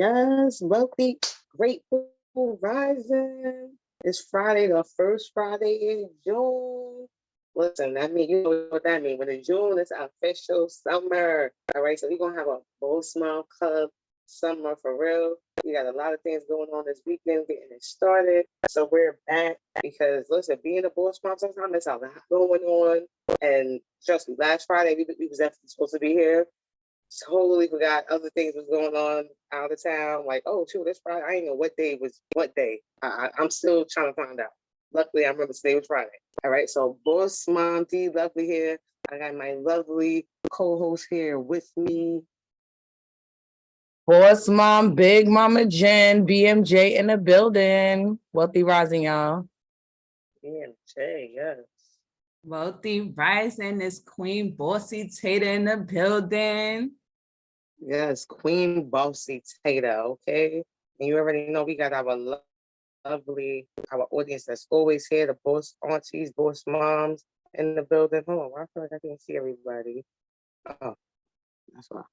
Yes, wealthy, grateful, rising. It's Friday, the first Friday in June. Listen, that mean you know what that means. When it's June, it's official summer. All right, so we're gonna have a Bold Smile Club summer for real. We got a lot of things going on this weekend, getting it started. So we're back because listen, being a Bold Smile sometimes there's a lot going on. And trust me, last Friday we was definitely supposed to be here. Totally forgot other things was going on out of town. Like, oh, shoot, that's Friday. I didn't know what day was what day. I'm still trying to find out. Luckily, I remember today was Friday. All right, so Boss Mom D Lovely here. I got my lovely co-host here with me. Boss Mom, Big Mama Jen, BMJ in the building. Wealthy Rising, y'all. BMJ, yes. Wealthy Rising is Queen Bossy Tater in the building. Yes, Queen Bossy Tater, okay? And you already know we got our lovely, our audience that's always here, the boss aunties, boss moms in the building. Hold on, I feel like I can't see everybody. Oh, that's why.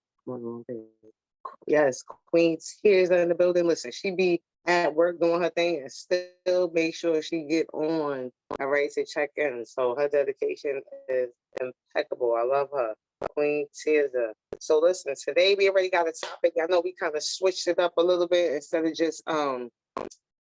Yes, Queen Tears in the building. Listen, she be at work doing her thing and still make sure she get on, all right, to check in. So her dedication is impeccable. I love her. Queen Tears. So listen, today we already got a topic. I know we kind of switched it up a little bit instead of just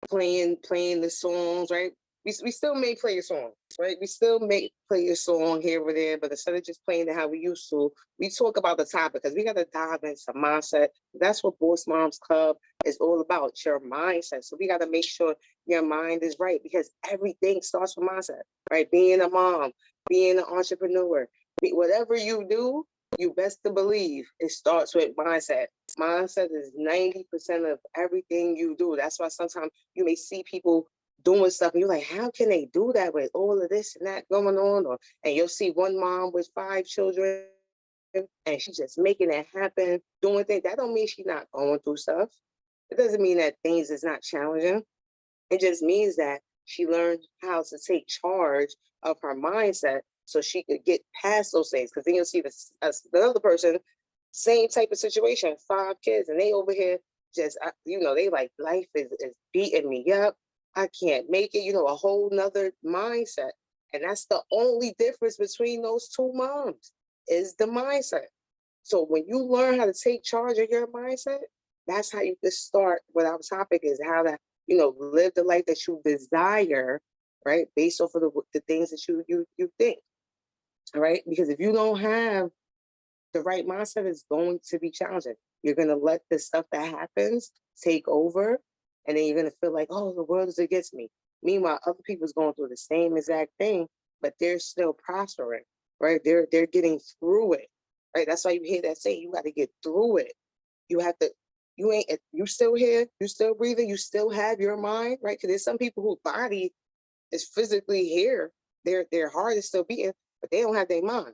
playing the songs, right? We still may play a song, right? We still may play a song here or there, but instead of just playing it how we used to, we talk about the topic because we got to dive into mindset. That's what Boss Moms Club is all about, your mindset. So we got to make sure your mind is right because everything starts with mindset, right? Being a mom, being an entrepreneur, whatever you do, you best to believe it starts with mindset. Mindset is 90% of everything you do. That's why sometimes you may see people doing stuff and you're like, how can they do that with all of this and that going on? Or and you'll see one mom with 5 children and she's just making it happen, doing things. That don't mean she's not going through stuff. It doesn't mean that things is not challenging. It just means that she learned how to take charge of her mindset so she could get past those things. Because then you'll see the other person, same type of situation, 5 kids, and they over here just, they like, life is beating me up. I can't make it, a whole nother mindset. And that's the only difference between those two moms is the mindset. So when you learn how to take charge of your mindset, that's how you can start. What our topic is how to, live the life that you desire, right? Based off of the things that you think, all right? Because if you don't have the right mindset, it's going to be challenging. You're going to let the stuff that happens take over, and then you're going to feel like, oh, the world is against me. Meanwhile, other people's going through the same exact thing, but they're still prospering, right? They're getting through it, right? That's why you hear that saying, you got to get through it. You have to, you still here, you still breathing, you still have your mind, right? Because there's some people whose body is physically here, their heart is still beating, but they don't have their mind.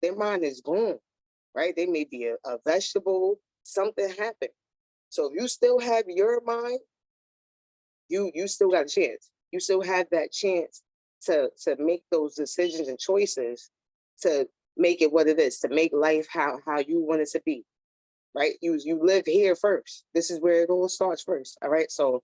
Their mind is gone, right? They may be a vegetable, something happened. So if you still have your mind, you still got a chance. You still have that chance to make those decisions and choices to make it what it is, to make life how you want it to be, right? You live here first. This is where it all starts first, all right? So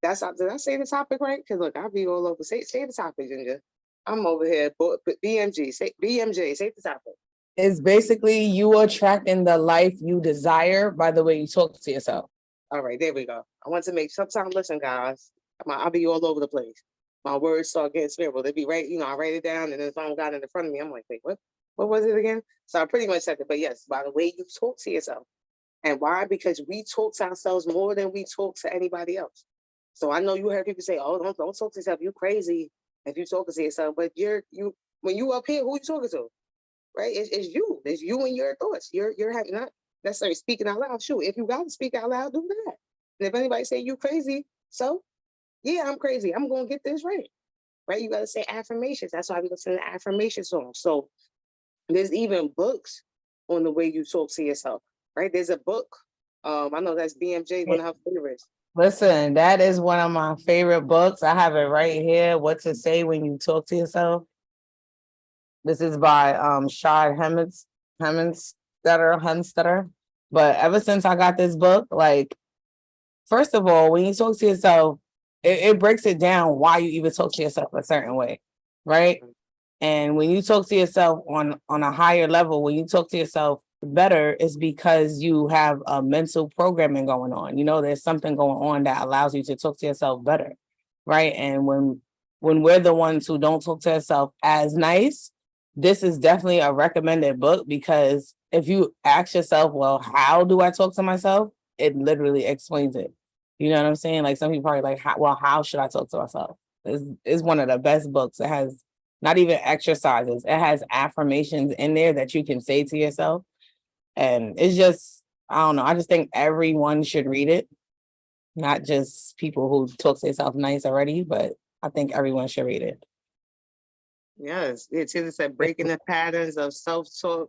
did I say the topic right? Because look, I'll be all over. Say the topic, Ginger. I'm over here, but BMJ, say the topic. It's basically you attracting the life you desire by the way you talk to yourself. All right, there we go. I want to make sometimes, listen, guys, I'll be all over the place. My words start getting scribbled. They be right, I write it down, and then if I don't got it in front of me, I'm like, wait, what? What was it again? So I pretty much said it, but yes, by the way you talk to yourself. And why? Because we talk to ourselves more than we talk to anybody else. So I know you heard people say, oh, don't talk to yourself. You're crazy if you talking to yourself. But when you up here, who you talking to? Right? It's you. It's you and your thoughts. You're having not necessarily speaking out loud. Shoot, if you got to speak out loud, do that. And if anybody say you crazy, so yeah, I'm crazy. I'm gonna get this right. Right? You gotta say affirmations. That's why we listen to affirmation songs. So there's even books on the way you talk to yourself. Right? There's a book. I know that's BMJ, one of her favorites. Listen, that is one of my favorite books. I have it right here. What to say when you talk to yourself. This is by Shad Hemstetter. But ever since I got this book, like first of all, when you talk to yourself, it breaks it down why you even talk to yourself a certain way, right? And when you talk to yourself on a higher level, when you talk to yourself better, it's because you have a mental programming going on. You know, there's something going on that allows you to talk to yourself better, right? And when we're the ones who don't talk to ourselves as nice, this is definitely a recommended book, because if you ask yourself, well, how do I talk to myself? It literally explains it. You know what I'm saying? Like, some people are like, how should I talk to myself? It's one of the best books. It has not even exercises. It has affirmations in there that you can say to yourself. And it's just, I don't know. I just think everyone should read it, not just people who talk to themselves nice already, but I think everyone should read it. Yes, it's said breaking the patterns of self-talk.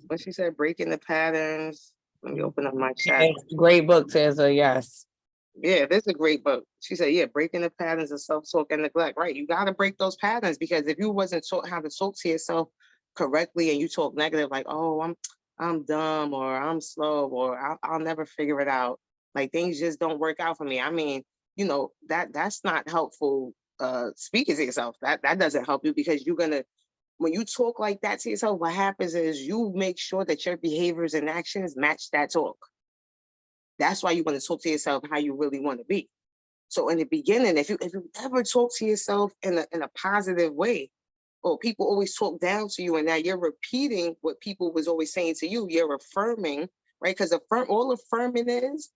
What she said, breaking the patterns. Let me open up my chat. Great book, Tessa. Yes. Yeah, this is a great book. She said, yeah, breaking the patterns of self-talk and neglect. Right. You got to break those patterns, because if you wasn't taught how to talk to yourself correctly and you talk negative, like, oh, I'm dumb, or I'm slow, or I'll never figure it out. Like, things just don't work out for me. I mean, that's not helpful speaking to yourself. That doesn't help you, because when you talk like that to yourself, what happens is you make sure that your behaviors and actions match that talk. That's why you want to talk to yourself how you really want to be. So in the beginning, if you ever talk to yourself in a positive way, or people always talk down to you, and now you're repeating what people was always saying to you, you're affirming, right? Because all affirming is,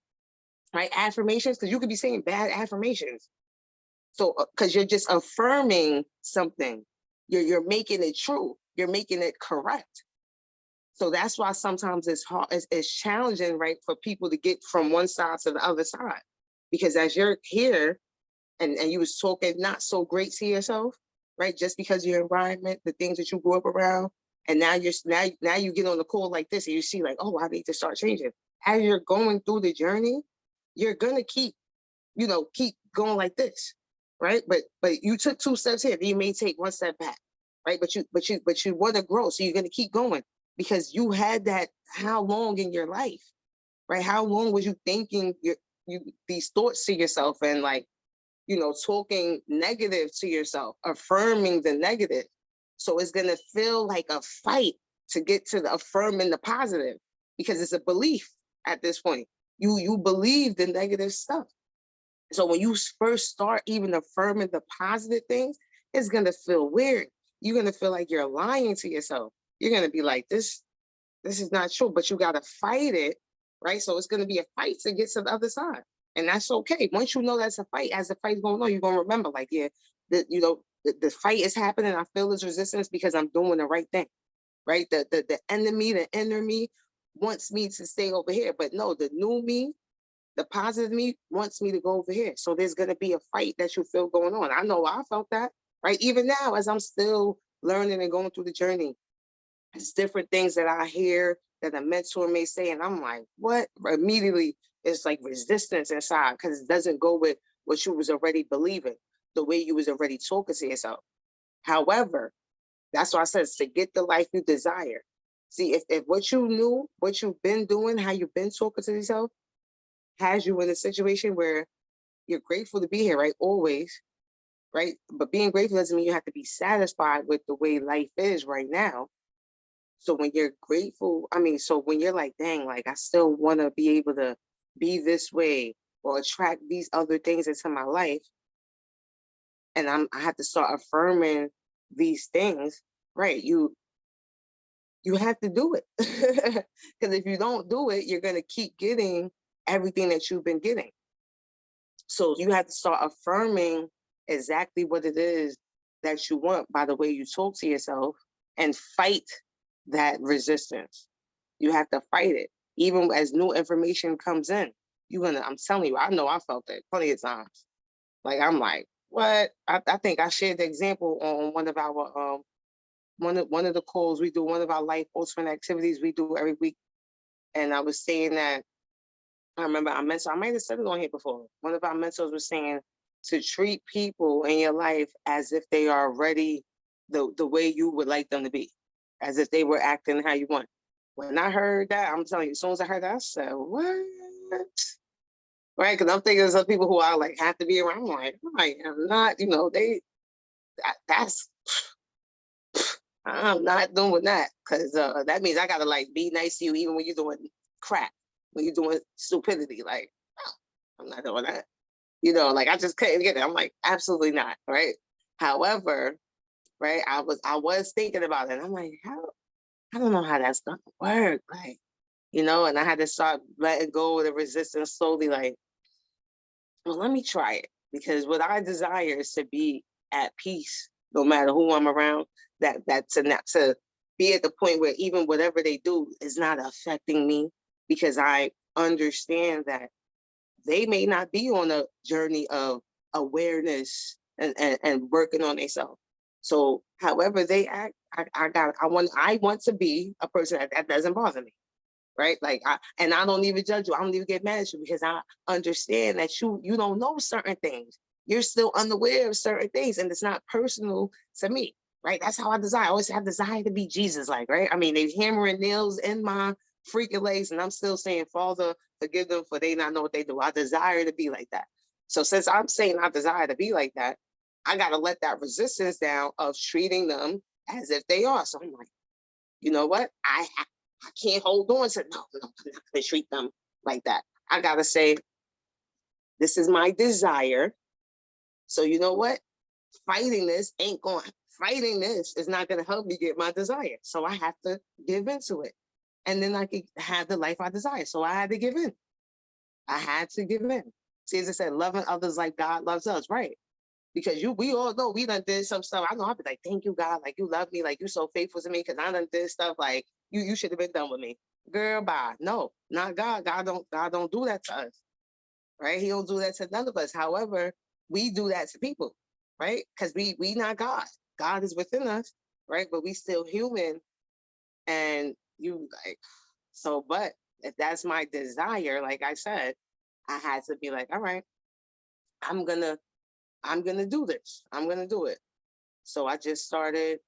right, affirmations, because you could be saying bad affirmations. So because you're just affirming something, you're making it true, you're making it correct. So that's why sometimes it's hard, it's challenging, right, for people to get from one side to the other side. Because as you're here and you was talking not so great to yourself, right, just because of your environment, the things that you grew up around, and now you get on the call like this and you see like, oh, I need to start changing. As you're going through the journey, you're gonna keep going like this, right? But you took 2 steps here, then you may take 1 step back, right? But you want to grow, so you're gonna keep going, because you had that. How long in your life, right? How long was you thinking these thoughts to yourself, and like, talking negative to yourself, affirming the negative? So it's gonna feel like a fight to get to the affirming the positive, because it's a belief at this point. You believe the negative stuff. So when you first start even affirming the positive things, it's gonna feel weird. You're gonna feel like you're lying to yourself. You're gonna be like, this is not true, but you gotta fight it, right? So it's gonna be a fight to get to the other side. And that's okay. Once you know that's a fight, as the fight's going on, you're gonna remember, like, yeah, the fight is happening. I feel this resistance because I'm doing the right thing, right? The enemy, the inner me wants me to stay over here. But no, the new me, the positive me wants me to go over here. So there's going to be a fight that you feel going on. I know I felt that, right? Even now, as I'm still learning and going through the journey, it's different things that I hear that a mentor may say, and I'm like, what? Immediately, it's like resistance inside, because it doesn't go with what you was already believing, the way you was already talking to yourself. However, that's why I said, to get the life you desire. See, if what you knew, what you've been doing, how you've been talking to yourself, has you in a situation where you're grateful to be here, right? Always, right? But being grateful doesn't mean you have to be satisfied with the way life is right now. So when you're grateful, so when you're like, dang, like, I still want to be able to be this way or attract these other things into my life, and I have to start affirming these things, right? You have to do it. Because if you don't do it, you're going to keep getting everything that you've been getting. So you have to start affirming exactly what it is that you want by the way you talk to yourself, and fight that resistance. You have to fight it. Even as new information comes in, I'm telling you, I know I felt that plenty of times. Like, I'm like, what? I think I shared the example on one of our one of the calls we do, one of our life altering activities we do every week. And I was saying that, I remember our mentor, I might have said it on here before. One of our mentors was saying to treat people in your life as if they are already the way you would like them to be, as if they were acting how you want. When I heard that, I'm telling you, as soon as I heard that, I said, what? right? Because I'm thinking of some people who I like have to be around. I'm like, I am not, that's I'm not doing that because that means I gotta like be nice to you even when you're doing crap, when you're doing stupidity. Like, no, I'm not doing that. Like I just couldn't get it. I'm like, absolutely not, right? However, right, I was thinking about it. And I'm like, how I don't know how that's gonna work. Like, and I had to start letting go of the resistance slowly, like, well, let me try it. Because what I desire is to be at peace no matter who I'm around, that to not to be at the point where even whatever they do is not affecting me because I understand that they may not be on a journey of awareness and working on themselves. So however they act, I want to be a person that doesn't bother me. Right. Like I don't even judge you. I don't even get mad at you because I understand that you don't know certain things. You're still unaware of certain things and it's not personal to me. Right. That's how I desire. I always have desire to be Jesus like, right. I mean, they hammering nails in my freaking legs and I'm still saying, Father, forgive them for they not know what they do. I desire to be like that. So since I'm saying I desire to be like that, I got to let that resistance down of treating them as if they are. So I'm like, you know what? I can't hold on to no, I'm not gonna treat them like that. I gotta say, this is my desire. So you know what? Fighting this is not gonna help me get my desire. So I have to give into it. And then I can have the life I desire. So I had to give in. I had to give in. See, as I said, loving others like God loves us, right? Because we all know we done did some stuff. I know I'll be like, thank you, God. Like you love me, like you're so faithful to me because I done did stuff like you should have been done with me. Girl, bye. No, not God. God don't do that to us. Right? He don't do that to none of us. However, we do that to people, right? Because we not God. God is within us, right? But we still human. And you like, so but if that's my desire, like I said, I had to be like, all right, I'm gonna do this. I'm gonna do it. So I just started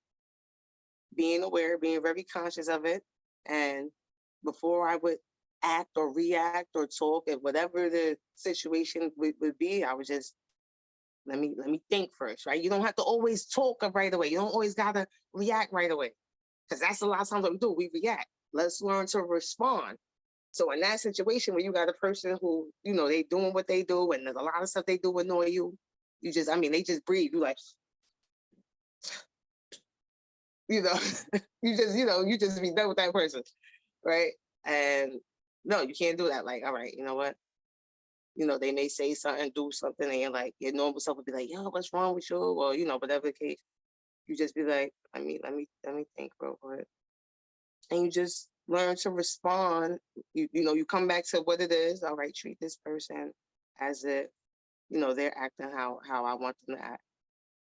being aware, being very conscious of it. And before I would act or react or talk and whatever the situation would be, I would just let me think first, right? You don't have to always talk right away. You don't always gotta react right away. Because that's a lot of times what we do, we react. Let's learn to respond. So in that situation where you got a person who, they doing what they do and there's a lot of stuff they do annoy you, they just breathe. You like, you know, you just be done with that person, right? And no, you can't do that. Like, all right, you know what? They may say something, do something, and you're like, your normal self would be like, yo, what's wrong with you? Or, whatever the case. You just be like, let me think real quick. And you just learn to respond. You come back to what it is. All right, treat this person as if, they're acting how I want them to act.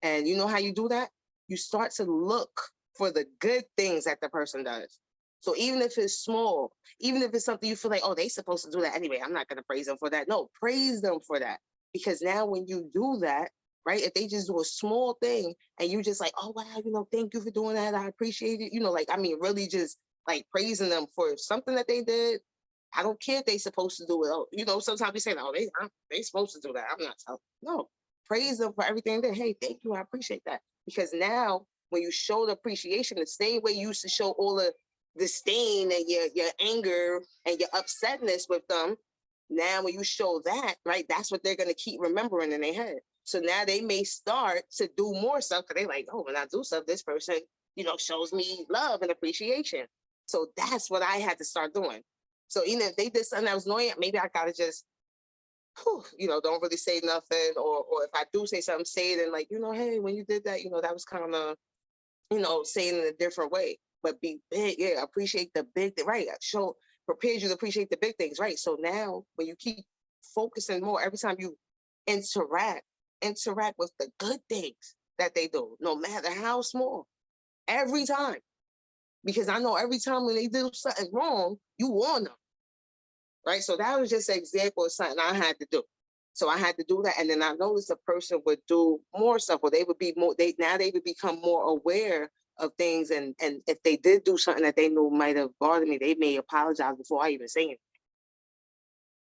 And you know how you do that? You start to look for the good things that the person does. So even if it's small, even if it's something you feel like, oh, they supposed to do that anyway, I'm not going to praise them for that. No, praise them for that. Because now when you do that, right, if they just do a small thing and you just like, oh, wow, thank you for doing that. I appreciate it. Really just like praising them for something that they did. I don't care if they supposed to do it. Oh, sometimes we say, oh, they supposed to do that. I'm not telling. No, praise them for everything. That hey, thank you, I appreciate that. Because now, when you show the appreciation, the same way you used to show all the disdain and your anger and your upsetness with them, now when you show that, right, that's what they're gonna keep remembering in their head. So now they may start to do more stuff because they like, oh, when I do stuff, this person, shows me love and appreciation. So that's what I had to start doing. So even if they did something that was annoying, maybe I gotta just don't really say nothing, or if I do say something, say it and like, hey, when you did that, that was kind of, saying in a different way, but be big, yeah, appreciate the big thing, right? Show prepares you to appreciate the big things, right? So now when you keep focusing more, every time you interact with the good things that they do, no matter how small, every time, because I know every time when they do something wrong, you warn them. Right. So that was just an example of something I had to do. So I had to do that. And then I noticed a person would do more stuff, or they would be more, they would become more aware of things. And if they did do something that they knew might have bothered me, they may apologize before I even say it.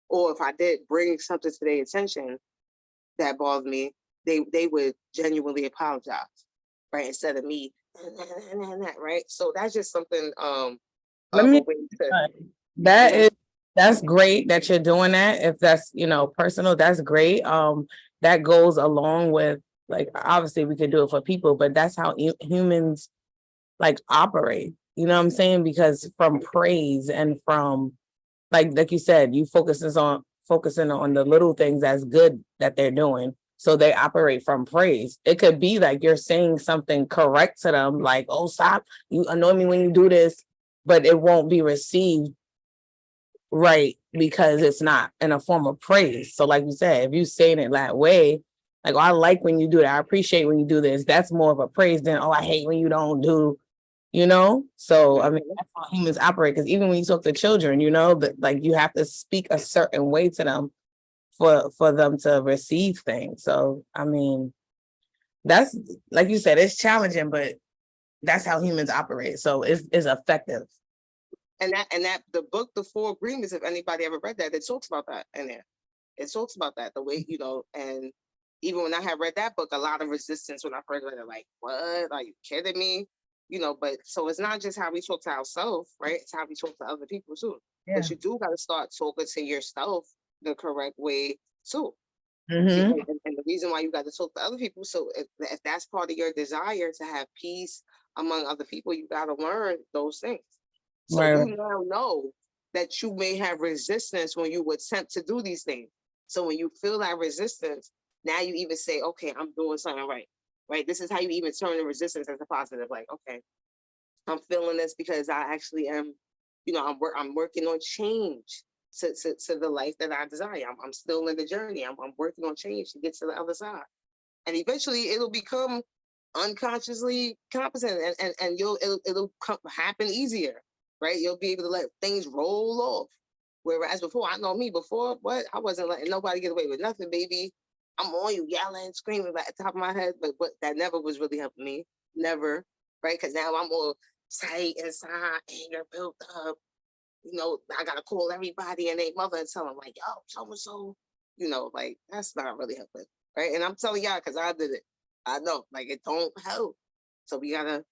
or if I did bring something to their attention that bothered me, they would genuinely apologize, right? Instead of me, right? So that's just something Let of a me, way to, that Mhm. is, that's great that you're doing that. If that's, personal, that's great. That goes along with, like, obviously we could do it for people, but that's how humans like operate. You know what I'm saying? Because from praise and from, like you said, you focusing on the little things that's good that they're doing. So they operate from praise. It could be like you're saying something correct to them, like, oh, stop, you annoy me when you do this, but it won't be received right because it's not in a form of praise. So like you said, if you saying it that way, like, oh, I like when you do that, I appreciate when you do this, that's more of a praise than, oh, I hate when you don't do, so I mean, that's how humans operate, because even when you talk to children, that, like, you have to speak a certain way to them for them to receive things. So I mean, that's, like you said, it's challenging, but that's how humans operate, so it's effective. And that the book, The Four Agreements, if anybody ever read that, it talks about that in there. It talks about that, the way, and even when I had read that book, a lot of resistance when I first read it, like, what? Are you kidding me? But so it's not just how we talk to ourselves, right? It's how we talk to other people too. Yeah. But you do got to start talking to yourself the correct way too. See, Mm-hmm. and the reason why you got to talk to other people, so if that's part of your desire to have peace among other people, you got to learn those things. So Right. you now know that you may have resistance when you attempt to do these things. So when you feel that resistance, now you even say, okay, I'm doing something right. Right. This is how you even turn the resistance as a positive. Like, okay, I'm feeling this because I actually am, I'm working on change to the life that I desire. I'm still in the journey. I'm working on change to get to the other side. And eventually it'll become unconsciously competent, and it'll happen easier, right? You'll be able to let things roll off. Whereas before, I know me before, what, I wasn't letting nobody get away with nothing, baby. I'm on you, yelling, screaming at the top of my head, but that never was really helping me. Never, right? Because now I'm all tight inside, anger built up. I gotta call everybody and their mother and tell them, like, yo, so and so, like, that's not really helping, right? And I'm telling y'all because I did it. I know, like, it don't help. So we gotta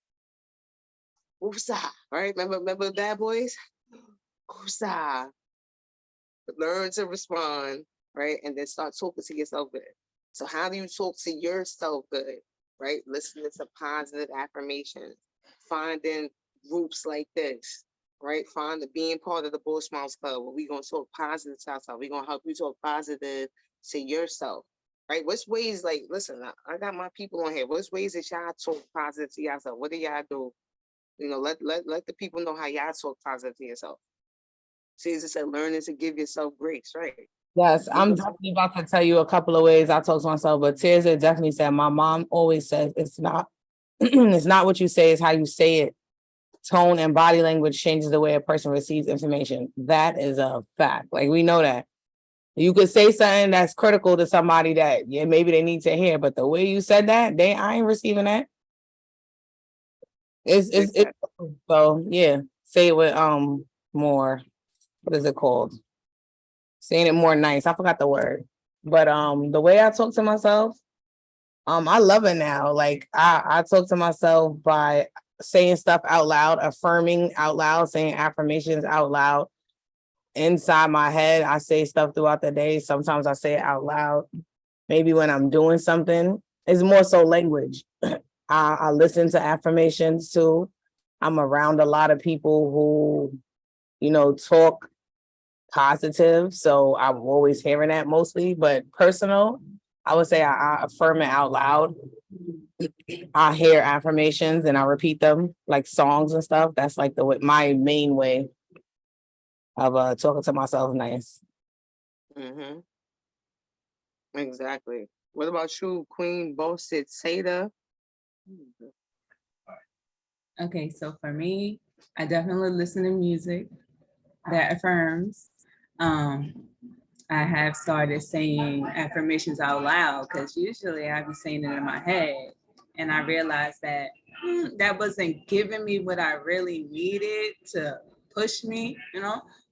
woosah, right? Remember Bad Boys? Woosah. Learn to respond, right? And then start talking to yourself good. So how do you talk to yourself good, right? Listening to positive affirmations, finding groups like this, right? Being part of the Bull Smiles Club, where we're gonna talk positive to ourselves. We're gonna help you talk positive to yourself, right? What's ways, like, listen, I got my people on here. What's ways that y'all talk positive to yourself? What do y'all do? Let the people know how y'all talk positive to yourself. Jesus said, learning to give yourself grace, right? Yes, I'm definitely about to tell you a couple of ways I talk to myself, but Tirza definitely said, my mom always says, it's not it's not what you say, it's how you say it. Tone and body language changes the way a person receives information. That is a fact. Like, we know that. You could say something that's critical to somebody that, yeah, maybe they need to hear, but the way you said that, I ain't receiving that. It's so yeah. Say it with more, what is it called? Saying it more nice. I forgot the word. But the way I talk to myself, I love it now. Like, I talk to myself by saying stuff out loud, affirming out loud, saying affirmations out loud. Inside my head, I say stuff throughout the day. Sometimes I say it out loud. Maybe when I'm doing something, it's more so language. I listen to affirmations too. I'm around a lot of people who, talk positive. So I'm always hearing that mostly, but personal, I would say I affirm it out loud. I hear affirmations and I repeat them like songs and stuff. That's like my main way of talking to myself nice. Mm-hmm. Exactly. What about you, Queen Bossy Tater? Okay, so for me, I definitely listen to music that affirms. I have started saying affirmations out loud because usually I be saying it in my head, and I realized that that wasn't giving me what I really needed to push me,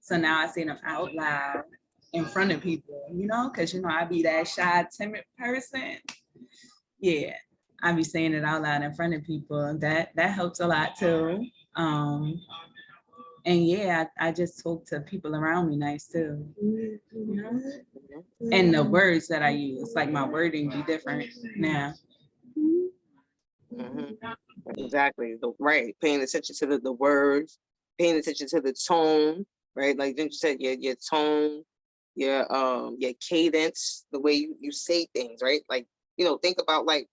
So now I say them out loud, in front of people, because I be that shy, timid person. Yeah, I be saying it out loud in front of people. That helps a lot too. And yeah, I just talk to people around me nice too. And the words that I use, like my wording be different now. Exactly. Right. Paying attention to the words, paying attention to the tone, right? Like then you said your tone, your cadence, the way you say things, right? Like, think about like,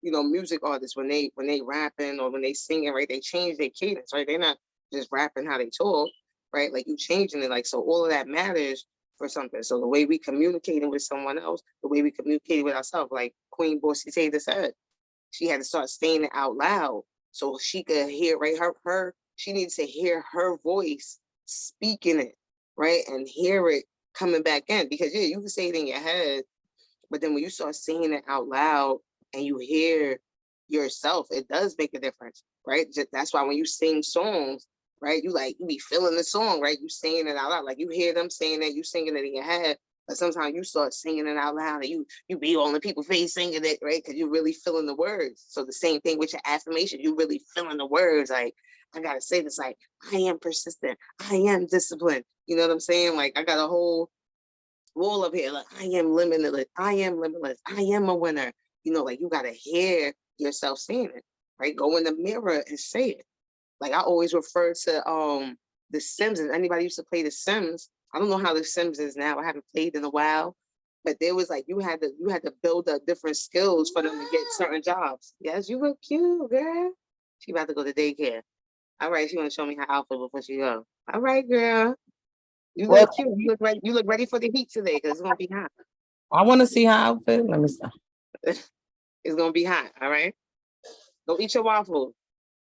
music artists when they rapping or when they singing, right? They change their cadence, right? They're not just rapping how they talk, right? Like you changing it, like so all of that matters for something. So the way we communicating with someone else, the way we communicate with ourselves, like Queen Bossy Taylor said, she had to start saying it out loud so she could hear, right? She needs to hear her voice speaking it, right? And hear it coming back in. Because yeah, you can say it in your head, but then when you start saying it out loud and you hear yourself, it does make a difference, right? That's why when you sing songs, right, you be feeling the song, right? You saying it out loud, like you hear them saying it, you singing it in your head. But sometimes you start singing it out loud and you be on the people's face singing it, right? Because you're really feeling the words. So the same thing with your affirmation, you really feeling the words. Like, I gotta say this, like, I am persistent, I am disciplined. You know what I'm saying? Like, I got a whole wall up here, like, I am limitless, I am limitless, I am a winner. Like you gotta hear yourself saying it, right? Go in the mirror and say it. Like I always refer to The Sims. If anybody used to play The Sims, I don't know how The Sims is now. I haven't played in a while, but there was like you had to build up different skills for them to get certain jobs. Yes, you look cute, girl. She about to go to daycare. All right, she want to show me her outfit before she go. All right, girl. You look cute. You look ready. You look ready for the heat today because it's gonna be hot. I want to see her outfit. Let me see. It's gonna be hot. All right. Go eat your waffles.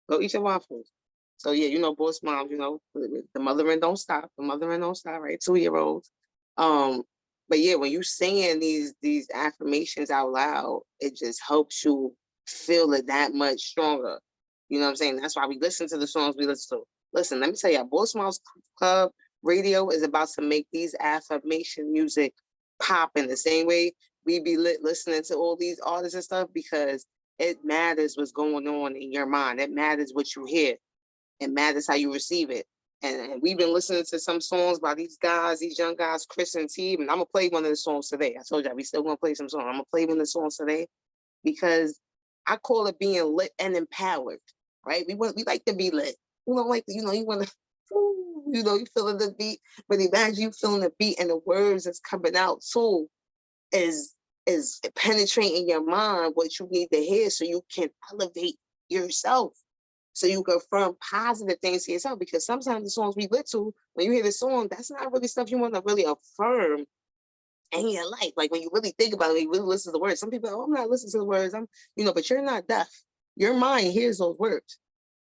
Go eat your waffles. So yeah, boss moms, the mothering don't stop. The mothering don't stop, right? 2-year-olds. But yeah, when you saying these affirmations out loud, it just helps you feel it that much stronger. You know what I'm saying? That's why we listen to the songs we listen to. Listen, let me tell you, Boss Moms Club Radio is about to make these affirmation music pop in the same way we be listening to all these artists and stuff, because it matters what's going on in your mind. It matters what you hear. It matters how you receive it. And we've been listening to some songs by these young guys, Chris and Teeb, and I'm gonna play one of the songs today. I told you we still gonna play some songs. I'm gonna play one of the songs today because I call it being lit and empowered, right? We like to be lit. We don't like to, you want to, you feeling the beat, but imagine you feeling the beat and the words that's coming out too is penetrating your mind what you need to hear so you can elevate yourself, so you can affirm positive things to yourself. Because sometimes the songs we listen to, when you hear the song, that's not really stuff you want to really affirm in your life. Like when you really think about it, you really listen to the words. Some people, I'm not listening to the words. But you're not deaf. Your mind hears those words,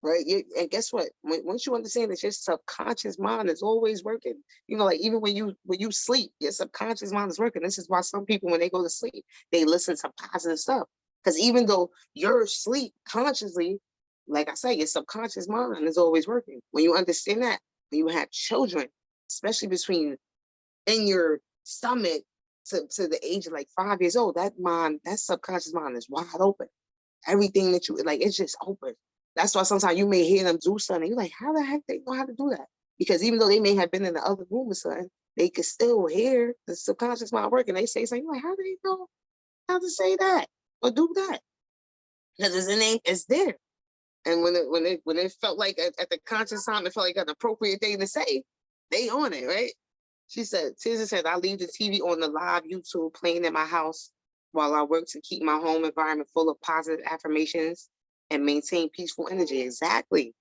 right? And guess what? Once you understand that your subconscious mind is always working, like even when you sleep, your subconscious mind is working. This is why some people, when they go to sleep, they listen to positive stuff. Because even though you're asleep consciously, like I say, your subconscious mind is always working. When you understand that, when you have children, especially between in your stomach to the age of like 5 years old, that subconscious mind is wide open. Everything that you like, it's just open. That's why sometimes you may hear them do something. You're like, how the heck they know how to do that? Because even though they may have been in the other room or something, they could still hear the subconscious mind working. They say something, like, how do they know how to say that or do that? Because it's there. And when it felt like at the conscious time, it felt like an appropriate thing to say, they on it, right? Tizzy said, I leave the TV on the live YouTube playing in my house while I work to keep my home environment full of positive affirmations and maintain peaceful energy. Exactly.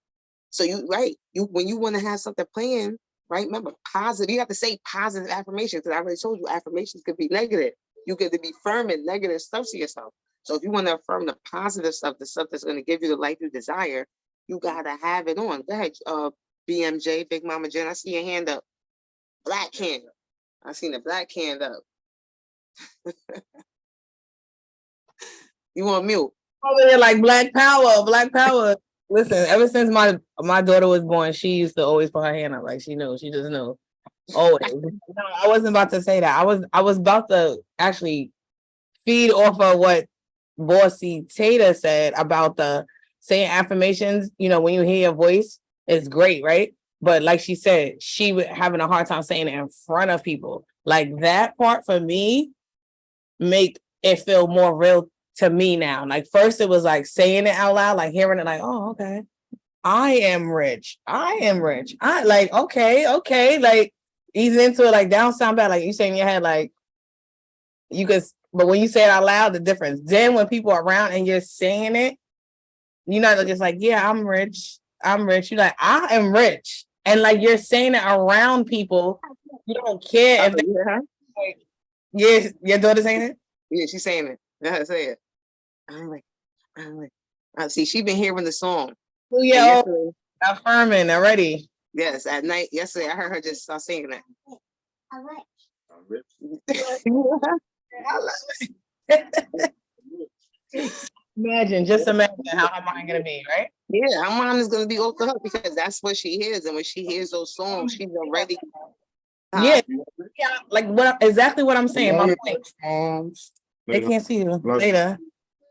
So when you want to have something playing, right? Remember, positive, you have to say positive affirmations, because I already told you affirmations could be negative. You could be affirming negative stuff to yourself. So if you want to affirm the positive stuff, the stuff that's going to give you the life you desire, you got to have it on. Go ahead, BMJ, Big Mama Jen, I see your hand up. Black hand. I seen the black hand up. You want mute? Over there like Black Power, Black Power. Listen, ever since my daughter was born, she used to always put her hand up, like she knew. She just knew. Always. No, I wasn't about to say that. I was about to actually feed off of what Bossy Tata said about the saying affirmations. When you hear your voice, it's great, right? But like she said, she was having a hard time saying it in front of people. Like that part for me make it feel more real to me now. Like first it was like saying it out loud, like hearing it like, oh, okay. I am rich. I am rich. I like, okay. Like ease into it, like down sound bad. Like you say in your head, like you could, but when you say it out loud, the difference. Then when people are around and you're saying it, you're not just like, yeah, I'm rich. I'm rich. You're like, I am rich. And like you're saying it around people. You don't care if they Yeah, like, yeah, your daughter saying it? yeah, she's saying it. Yeah, say it. I'm like, see, she been hearing the song. 2 year And old yesterday, affirming already. yes, at night, yesterday, I heard her just start singing that. Imagine, just imagine how her mind gonna be, right? Yeah, her mom is gonna be off the hook because that's what she hears, and when she hears those songs, she's already. Yeah, like exactly what I'm saying. My point. They can't see you later.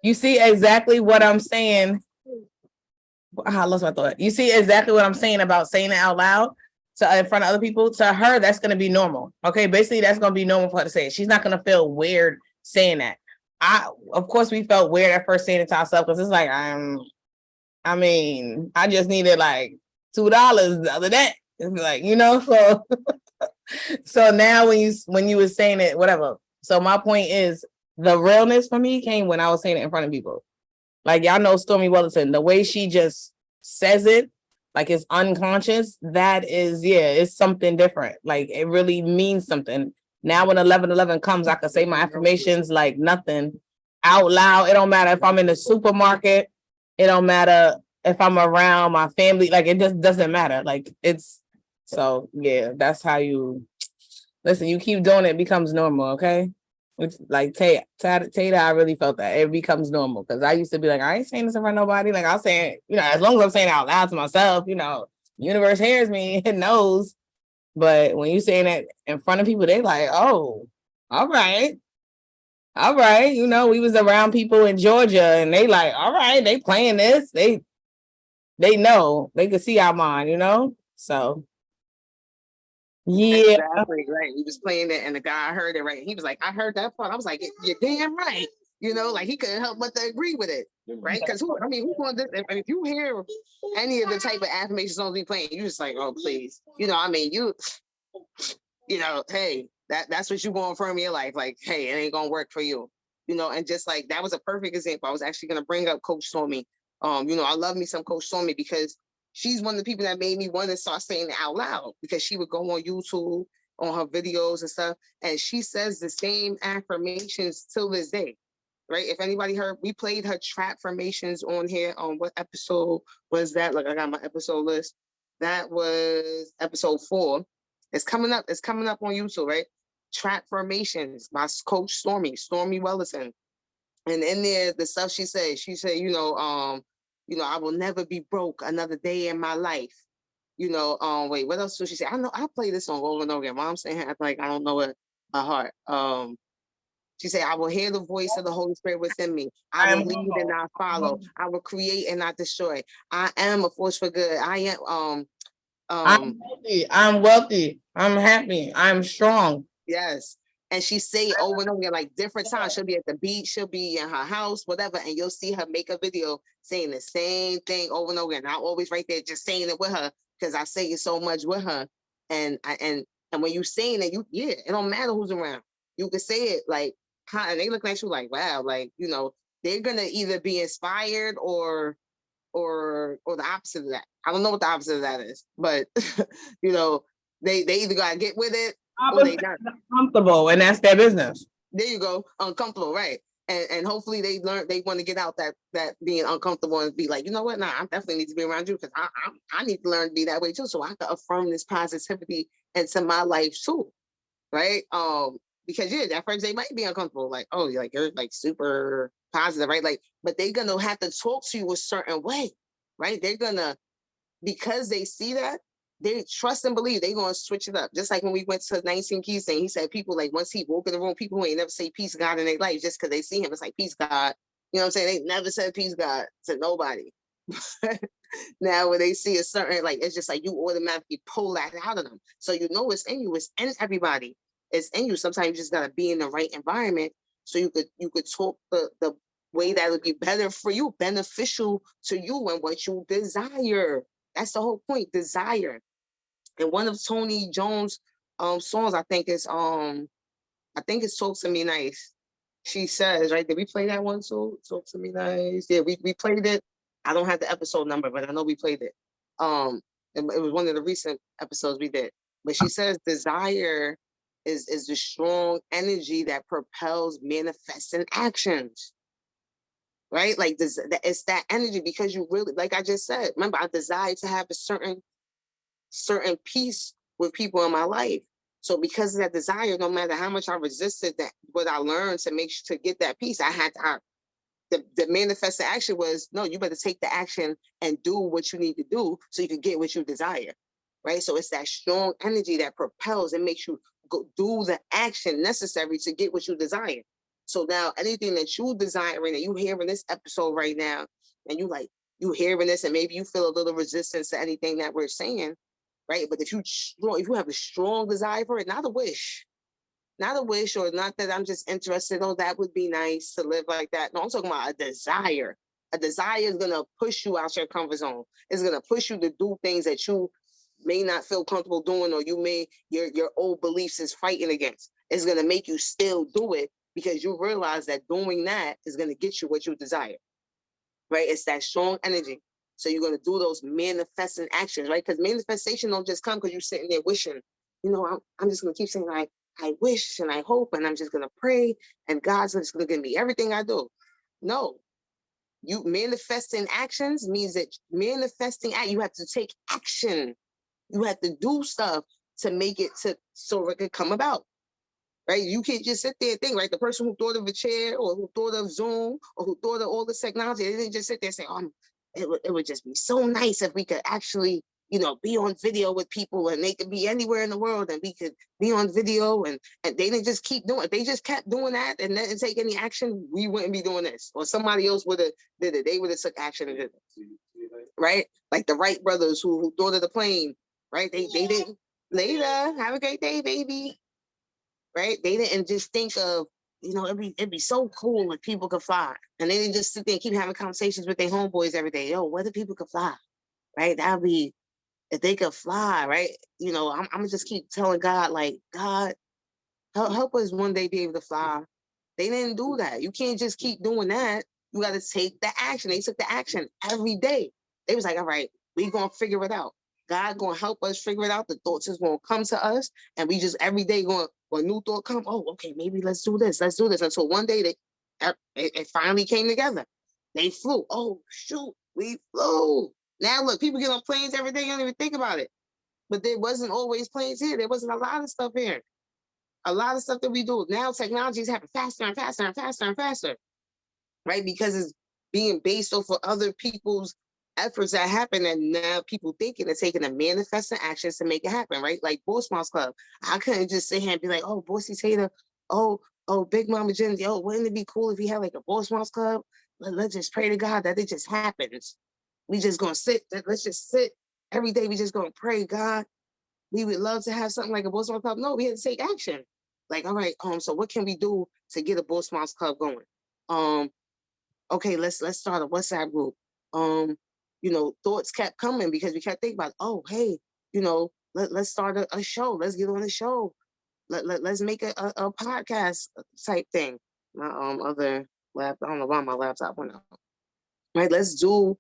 You see exactly what I'm saying. I lost my thought. You see exactly what I'm saying about saying it out loud to in front of other people. To her, that's gonna be normal. Okay, basically, that's gonna be normal for her to say it. She's not gonna feel weird saying that. Of course, we felt weird at first saying it to ourselves because it's like I mean, I just needed like $2 the other day. It's like, so so now when you were saying it, whatever. So my point is the realness for me came when I was saying it in front of people. Like y'all know Stormy Weatherston, the way she just says it, like it's unconscious, that is, yeah, it's something different. Like it really means something. Now when 11/11 comes, I can say my affirmations like nothing out loud. It don't matter if I'm in the supermarket. It don't matter if I'm around my family. Like it just doesn't matter. Like it's so yeah, that's how you listen. You keep doing it, it becomes normal. Okay. It's like Tata, I really felt that it becomes normal because I used to be like, I ain't saying this in front of nobody. Like I'll say it, as long as I'm saying it out loud to myself, universe hears me, it knows. But when you saying it in front of people, they like, oh, all right. All right. We was around people in Georgia and they like, all right, they playing this. They know, they could see our mind, so. Yeah. Exactly right. We was playing it, and the guy heard it right. He was like, "I heard that part." I was like, "You're damn right." Like he couldn't help but to agree with it, right? Because who's going to? If you hear any of the type of affirmation songs we playing, you just like, "Oh, please," hey, that's what you going to affirm in your life. Like, hey, it ain't gonna work for you, And just like that was a perfect example. I was actually gonna bring up Coach Stormy. I love me some Coach Stormy because she's one of the people that made me want to start saying it out loud because she would go on YouTube on her videos and stuff, and she says the same affirmations till this day, right? If anybody heard, we played her trap formations on here. On what episode was that? Like I got my episode list. That was episode 4. It's coming up. It's coming up on YouTube, right? Trap formations by Coach Stormy Wellerson, and in there, the stuff she said, I will never be broke another day in my life. Wait, what else did she say? I know I play this song over and over again. Mom saying like I don't know it by heart. She said, I will hear the voice of the Holy Spirit within me. I will lead and not follow. I will create and not destroy. I am a force for good. I am I'm healthy. I'm wealthy. I'm happy. I'm strong. Yes. And she say it over and over again, like different times. She'll be at the beach, she'll be in her house, whatever, and you'll see her make a video saying the same thing over and over again. I'm always right there just saying it with her because I say it so much with her. And when you saying it, it don't matter who's around. You can say it like, and they look at you like, wow, like, they're gonna either be inspired or the opposite of that. I don't know what the opposite of that is, but they either gotta get with it or they not. Comfortable, and that's their business. There you go, uncomfortable, right? And hopefully they want to get out that being uncomfortable and be like, you know what? Nah, I definitely need to be around you because I need to learn to be that way too, so I can affirm this positivity into my life too, right? Because at first they might be uncomfortable, like, oh, you're like super positive, right? Like, but they're gonna have to talk to you a certain way, right? They're gonna, because they see that, they trust and believe they're gonna switch it up. Just like when we went to 19 Keys thing, he said people like once he woke in the room, people who ain't never say peace God in their life just because they see him. It's like peace God. You know what I'm saying? They never said peace God to nobody. Now when they see a certain, like, it's just like you automatically pull that out of them. So you know it's in you, it's in everybody. It's in you. Sometimes you just gotta be in the right environment so you could talk the way that would be better for you, beneficial to you and what you desire. That's the whole point, desire. And one of Tony Jones' songs, I think it's Talk to Me Nice. She says, right? Did we play that one too? Talk to Me Nice. Yeah, we played it. I don't have the episode number, but I know we played it. It was one of the recent episodes we did. But she says desire is the strong energy that propels manifesting actions. Right? Like this, it's that energy because you really, like I just said, remember, I desire to have a certain peace with people in my life. So because of that desire, no matter how much I resisted that, what I learned to get that peace, the manifested action was, no, you better take the action and do what you need to do so you can get what you desire. Right? So it's that strong energy that propels and makes you go do the action necessary to get what you desire. So now anything that you desiring and you hearing this episode right now, and you hearing this and maybe you feel a little resistance to anything that we're saying, right? But if you have a strong desire for it, not a wish, or not that I'm just interested, oh, that would be nice to live like that. No, I'm talking about a desire. A desire is gonna push you out your comfort zone. It's gonna push you to do things that you may not feel comfortable doing, or your old beliefs is fighting against. It's gonna make you still do it because you realize that doing that is gonna get you what you desire, right? It's that strong energy. So you're gonna do those manifesting actions, right? Because manifestation don't just come because you're sitting there wishing. You know, I'm just gonna keep saying like I wish and I hope, and I'm just gonna pray, and God's just gonna give me everything I do. No, you manifesting actions means that you have to take action. You have to do stuff to make it so it could come about. Right? You can't just sit there and think, right? The person who thought of a chair or who thought of Zoom or who thought of all this technology, they didn't just sit there and say, it would just be so nice if we could actually, be on video with people and they could be anywhere in the world and we could be on video and they didn't just keep doing it. They just kept doing that and didn't take any action. We wouldn't be doing this, or somebody else would have did it. They would have took action and did it. Right? Like the Wright brothers who thought of the plane, right? They didn't. Later, have a great day, baby. Right? They didn't just think of, it'd be so cool if people could fly. And they didn't just sit there and keep having conversations with their homeboys every day. Yo, whether people could fly, right? That'd be, if they could fly, right? I'm gonna just keep telling God, like, God, help us one day be able to fly. They didn't do that. You can't just keep doing that. You got to take the action. They took the action every day. They was like, all right, we gonna figure it out. God gonna help us figure it out. The thoughts is gonna come to us, and we just every day going, when a new thought come, oh, okay, maybe let's do this. Until one day it finally came together. They flew. Oh shoot, we flew. Now look, people get on planes every day. You don't even think about it. But there wasn't always planes here. There wasn't a lot of stuff here. A lot of stuff that we do now, technology is happening faster and faster and faster and faster, right? Because it's being based off of other people's efforts that happen, and now people thinking and taking the manifesting actions to make it happen, right? Like Boss Moms Club. I couldn't just sit here and be like, oh, Bossy Tater, oh, Big Mama Jen, yo, wouldn't it be cool if we had like a Boss Moms Club? Let's just pray to God that it just happens. We just gonna sit, let's just sit every day. We just gonna pray, God, we would love to have something like a Boss Moms Club. No, we had to take action. Like, all right, so what can we do to get a Boss Moms Club going? Okay, let's start a WhatsApp group. Thoughts kept coming because we kept thinking about, oh, hey, let's start a show. Let's get on a show. Let's make a podcast type thing. My other laptop, I don't know why my laptop went out. Right, let's do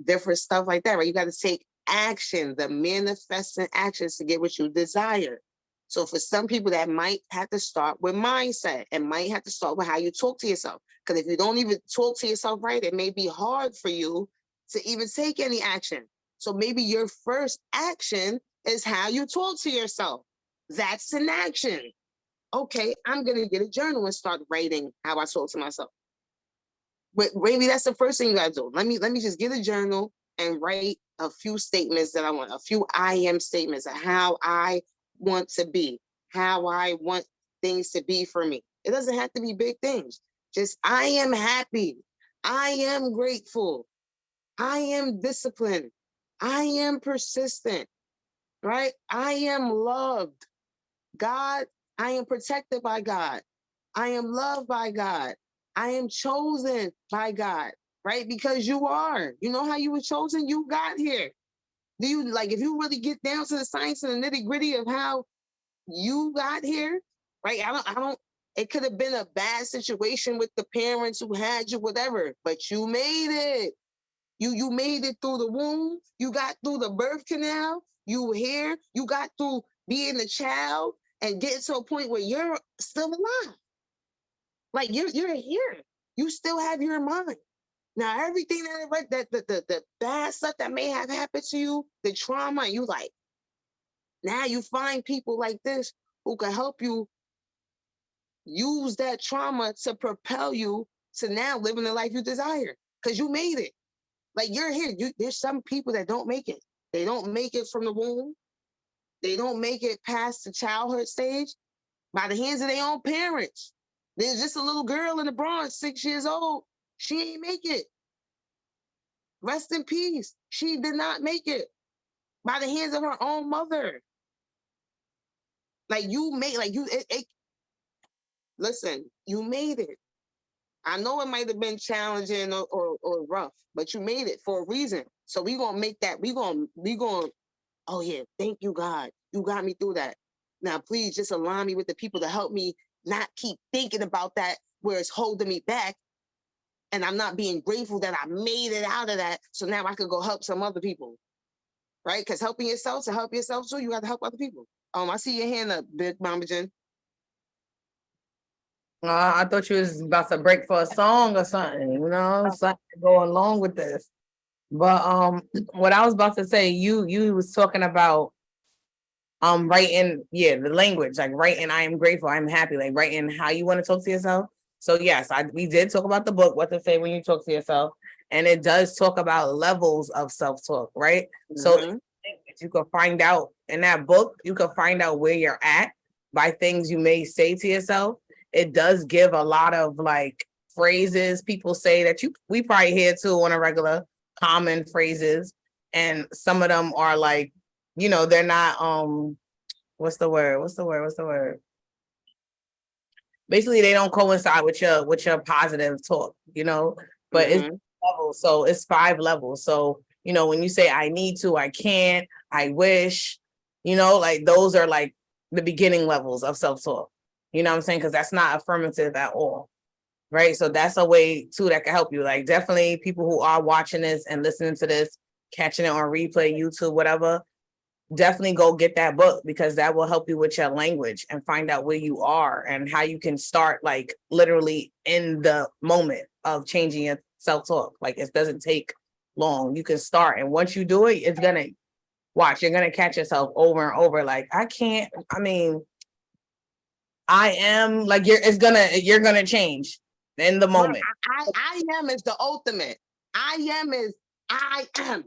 different stuff like that. Right, you got to take action, the manifesting actions to get what you desire. So for some people, that might have to start with mindset and might have to start with how you talk to yourself. Because if you don't even talk to yourself right, it may be hard for you to even take any action. So maybe your first action is how you talk to yourself. That's an action. Okay, I'm going to get a journal and start writing how I talk to myself. But maybe that's the first thing you got to do. Let me just get a journal and write a few statements that I want, a few I am statements of how I want to be, how I want things to be for me. It doesn't have to be big things. Just I am happy. I am grateful. I am disciplined. I am persistent, right? I am loved. God, I am protected by God. I am loved by God. I am chosen by God, right? Because you are. You know how you were chosen? You got here. Do you like if you really get down to the science and the nitty-gritty of how you got here, right? I don't, it could have been a bad situation with the parents who had you, whatever, but you made it. You made it through the womb. You got through the birth canal. You were here. You got through being a child and getting to a point where you're still alive. Like you're here. You still have your mind. Now everything that the bad stuff that may have happened to you, the trauma, you like now you find people like this who can help you use that trauma to propel you to now living the life you desire because you made it. Like you're here. There's some people that don't make it. They don't make it from the womb. They don't make it past the childhood stage by the hands of their own parents. There's just a little girl in the Bronx, 6 years old. She ain't make it. Rest in peace. She did not make it by the hands of her own mother. Like you made, like you, listen, you made it. I know it might have been challenging or rough, but you made it for a reason. So we gonna make that. We gonna. Oh yeah, thank you, God. You got me through that. Now please just align me with the people to help me not keep thinking about that where it's holding me back, and I'm not being grateful that I made it out of that. So now I could go help some other people, right? Because helping yourself to help yourself too, you got to help other people. I see your hand up, Big Mama Jen. I thought you was about to break for a song or something, you know, something to go along with this. But what I was about to say, you was talking about writing, yeah, the language, like writing I am grateful, I'm happy, like writing how you want to talk to yourself. So yes, we did talk about the book, What to Say When You Talk to Yourself, and it does talk about levels of self-talk, right? Mm-hmm. So you can find out in that book, you can find out where you're at by things you may say to yourself. It does give a lot of like phrases people say that we probably hear too on a regular, common phrases. And some of them are like, you know, they're not, what's the word? Basically, they don't coincide with your positive talk, you know, but it's levels. So it's 5 levels. So, you know, when you say I need to, I can't, I wish, you know, like those are like the beginning levels of self-talk. You know what I'm saying? Because that's not affirmative at all. Right. So that's a way too that can help you. Like definitely people who are watching this and listening to this, catching it on replay, YouTube, whatever, definitely go get that book because that will help you with your language and find out where you are and how you can start like literally in the moment of changing your self-talk. Like it doesn't take long. You can start. And once you do it, you're going to catch yourself over and over. Like, I am like, you're going to change in the moment. I am is the ultimate. I am.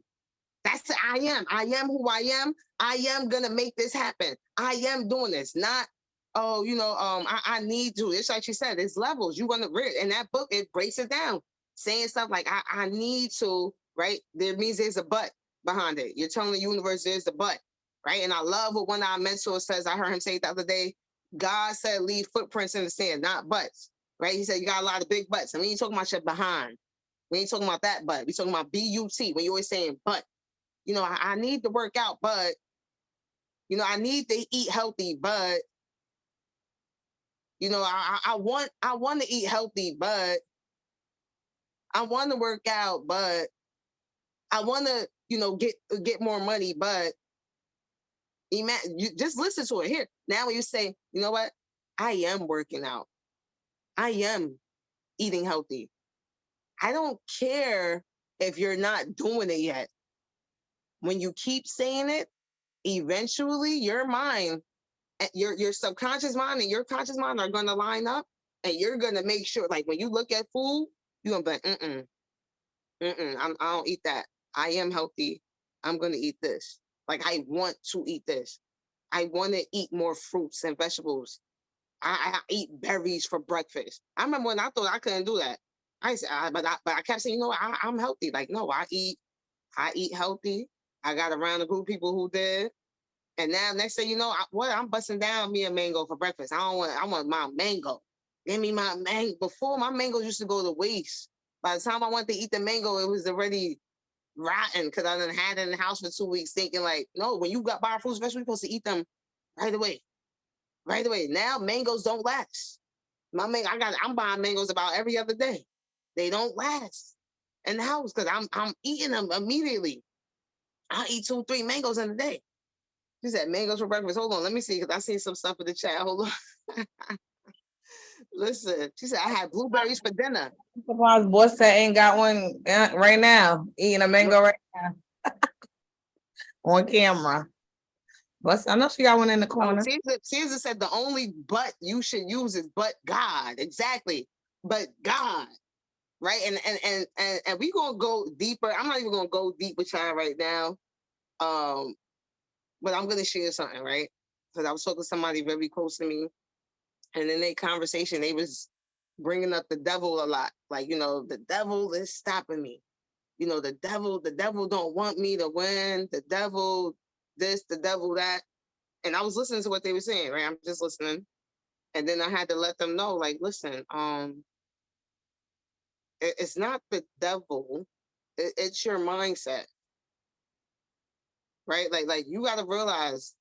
That's the I am. I am who I am. I am gonna make this happen. I am doing this. Not, I need to. It's like you said, it's levels. You wanna read in that book, it breaks it down. Saying stuff like I need to, right? There means there's a but behind it. You're telling the universe there's a but, right? And I love what one of our mentors says. I heard him say it the other day. God said leave footprints in the sand, not butts. Right? He said you got a lot of big butts. And we ain't talking about your behind. We ain't talking about that butt. We talking about B-U-T when you're always saying but. You know, I need to work out, but, you know, I need to eat healthy, but, you know, I want to eat healthy, but I want to work out, but I want to, you know, get more money, but you just listen to it here. Now when you say, you know what, I am working out. I am eating healthy. I don't care if you're not doing it yet. When you keep saying it, eventually your mind, your subconscious mind and your conscious mind are going to line up, and you're going to make sure, like when you look at food, you're going to be like, I don't eat that. I am healthy. I'm going to eat this. Like, I want to eat this. I want to eat more fruits and vegetables. I eat berries for breakfast. I remember when I thought I couldn't do that. But I kept saying, you know what, I'm healthy. Like, no, I eat healthy. I got around a group of people who did. And now next thing you know, I'm busting down me a mango for breakfast. I want my mango. Give me my mango. Before, my mangoes used to go to waste. By the time I went to eat the mango, it was already rotten because I done had it in the house for 2 weeks thinking like, no, when you got buy fruits, vegetables, you're supposed to eat them right away. Right away. Now mangoes don't last. I'm buying mangoes about every other day. They don't last in the house because I'm eating them immediately. I eat 2, 3 mangoes in a day. She said mangoes for breakfast. Hold on, let me see because I see some stuff in the chat. Hold on. Listen, she said I had blueberries for dinner. Surprised boss said ain't got one right now. Eating a mango right now on camera. But I know she got one in the Oh, corner. Caesar said the only but you should use is but God. Exactly. But God. Right. And we gonna go deeper. I'm not even gonna go deep with y'all right now. But I'm gonna share something, right? Because I was talking to somebody very close to me, and in their conversation, they was bringing up the devil a lot. Like, the devil is stopping me. The devil don't want me to win. The devil this, the devil that. And I was listening to what they were saying, right? I'm just listening. And then I had to let them know, like, listen, it's not the devil, it's your mindset, right? Like you got to realize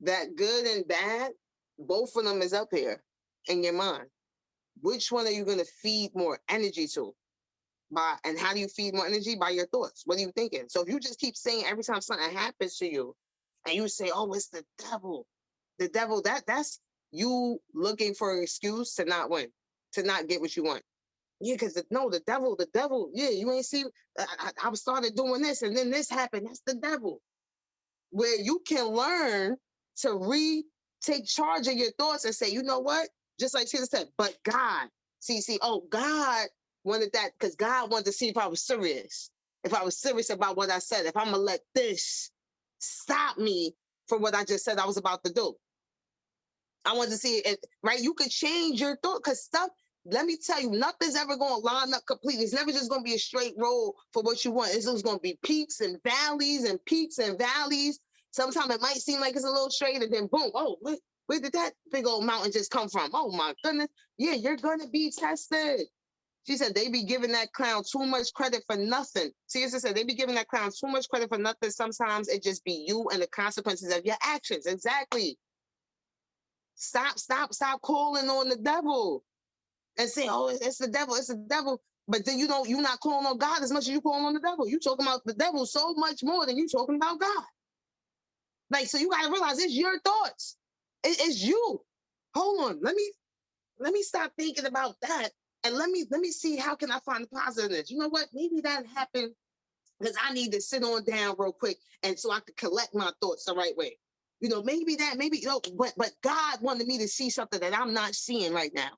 that good and bad, both of them is up here in your mind. Which one are you going to feed more energy to? And how do you feed more energy? By your thoughts. What are you thinking? So if you just keep saying every time something happens to you, and you say, "Oh, it's the devil," that's you looking for an excuse to not win, to not get what you want. Yeah, because the devil. Yeah, you ain't see. I started doing this, and then this happened. That's the devil. Where you can learn to take charge of your thoughts and say, you know what? Just like Tina said, but God. See, God wanted that because God wanted to see if I was serious. If I was serious about what I said, if I'm gonna let this stop me from what I just said I was about to do. I wanted to see it, right? You could change your thought because stuff, let me tell you, nothing's ever going to line up completely. It's never just going to be a straight roll for what you want. It's just going to be peaks and valleys and peaks and valleys. Sometimes it might seem like it's a little straight and then boom, oh, where did that big old mountain just come from? Oh my goodness. Yeah, you're going to be tested. She said they be giving that clown too much credit for nothing. Caesar said they be giving that clown too much credit for nothing. Sometimes it just be you and the consequences of your actions. Exactly. Stop calling on the devil and say, oh, it's the devil. But then you're not calling on God as much as you calling on the devil. You talking about the devil so much more than you talking about God. Like, so you got to realize it's your thoughts. It's you. Hold on. Let me stop thinking about that. And let me see how can I find the positiveness. You know what? Maybe that happened because I need to sit on down real quick and so I could collect my thoughts the right way. Maybe, but God wanted me to see something that I'm not seeing right now.